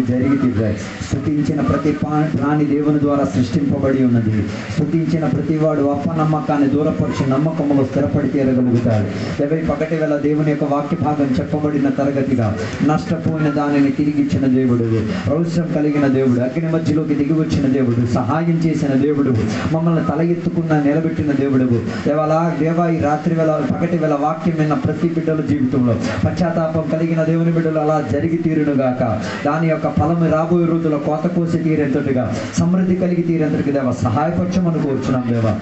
జరిగి తీరుతాయి. స్తుతించిన ప్రతి ప్రాణి దేవుని ద్వారా సృష్టింపబడి ఉన్నది. స్తుతించిన ప్రతి వాడు అపనమ్మకాన్ని దూరపరిచి నమ్మకంలో స్థిరపడి తీరగలుగుతాడు. దేవ పగటి వేళ దేవుని యొక్క వాక్య భాగం చెప్పబడిన తరగతిగా నష్టపోయిన దానిని తిరిగి ఇచ్చిన దేవుడు, రౌద్రం కలిగిన దేవుడు, అగ్ని మధ్యలోకి దిగి వచ్చిన దేవుడు, సహాయం చేసిన దేవుడు, మమ్మల్ని తల ఎత్తుకున్న నిలబెట్టిన దేవుడు దేవా. ఈ రాత్రి వేళ పగటి వేళ వాక్యం విన్న ప్రతి బిడ్డల జీవితంలో పశ్చాత్తాపం కలిగిన దేవుని బిడ్డలు అలా జరిగి తీరునుగాక. దాని యొక్క ఫలం రాబోయే రోజుల్లో కోత కోసి తీరేంతటిగా, సమృద్ధి కలిగి తీరేంతటికి దేవ సహాయపరచమని కోరుచున్నాం దేవా.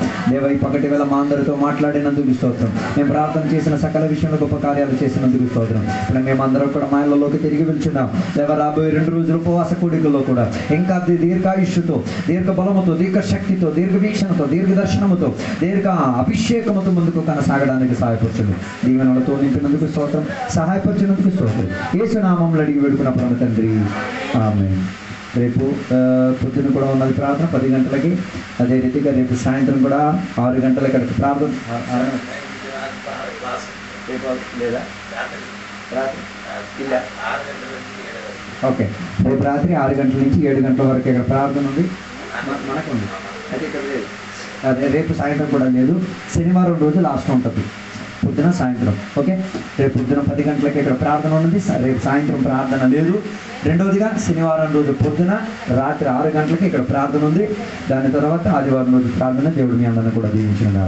ఈ పగటి వేళ మా అందరితో మాట్లాడినందుకు స్తోత్రం. మేము ప్రార్థన చేసిన సకల విషయంలో గొప్ప కార్యాలు చేసినందుకు స్తోత్రం. ఇప్పుడు మేమందరం కూడా మా ఇళ్లలోకి తిరిగి వెళ్తున్నాం దేవ. రాబోయే 2 రోజులు ఉపవాస కూడికల్లో కూడా ఇంకా దీర్ఘాయుష్యుతో, దీర్ఘ బలముతో, దీర్ఘ శక్తితో, దీర్ఘ వీక్షణతో, దీర్ఘ దర్శనముతో, దీర్ఘ అభిషేకముతో ముందుకు కొనసాగడానికి సహాయపరచండి. దీవెనలతో నింపినందుకు స్తోత్రం, సహాయపరిచినందుకు స్తోత్రం. యేసు నామములో అడిగి వేడుకున్న పరమ తండ్రి, ఆమేన్. రేపు పొద్దున్న కూడా ఉన్నది ప్రార్థన 10 గంటలకి. అదే రీతిగా రేపు సాయంత్రం కూడా 6 గంటలకి అక్కడికి ప్రార్థన. రేపు లేదా రాత్రి ఇలా ఓకే, రేపు రాత్రి 6 గంటల నుంచి 7 గంటల వరకు ఇక్కడ ప్రార్థన ఉంది మనకు ఉంది. అయితే ఇక్కడ లేదు, అదే రేపు సాయంత్రం కూడా లేదు. శనివారం రోజు లాస్ట్ ఉంటుంది, పొద్దున సాయంత్రం. ఓకే, రేపు పొద్దున 10 గంటలకి ఇక్కడ ప్రార్థన ఉన్నది, రేపు సాయంత్రం ప్రార్థన లేదు. రెండవదిగా శనివారం రోజు పొద్దున రాత్రి 6 గంటలకి ఇక్కడ ప్రార్థన ఉంది. దాని తర్వాత ఆదివారం రోజు ప్రార్థన. దేవుడు మీ అందరిని కూడా దీవించిన.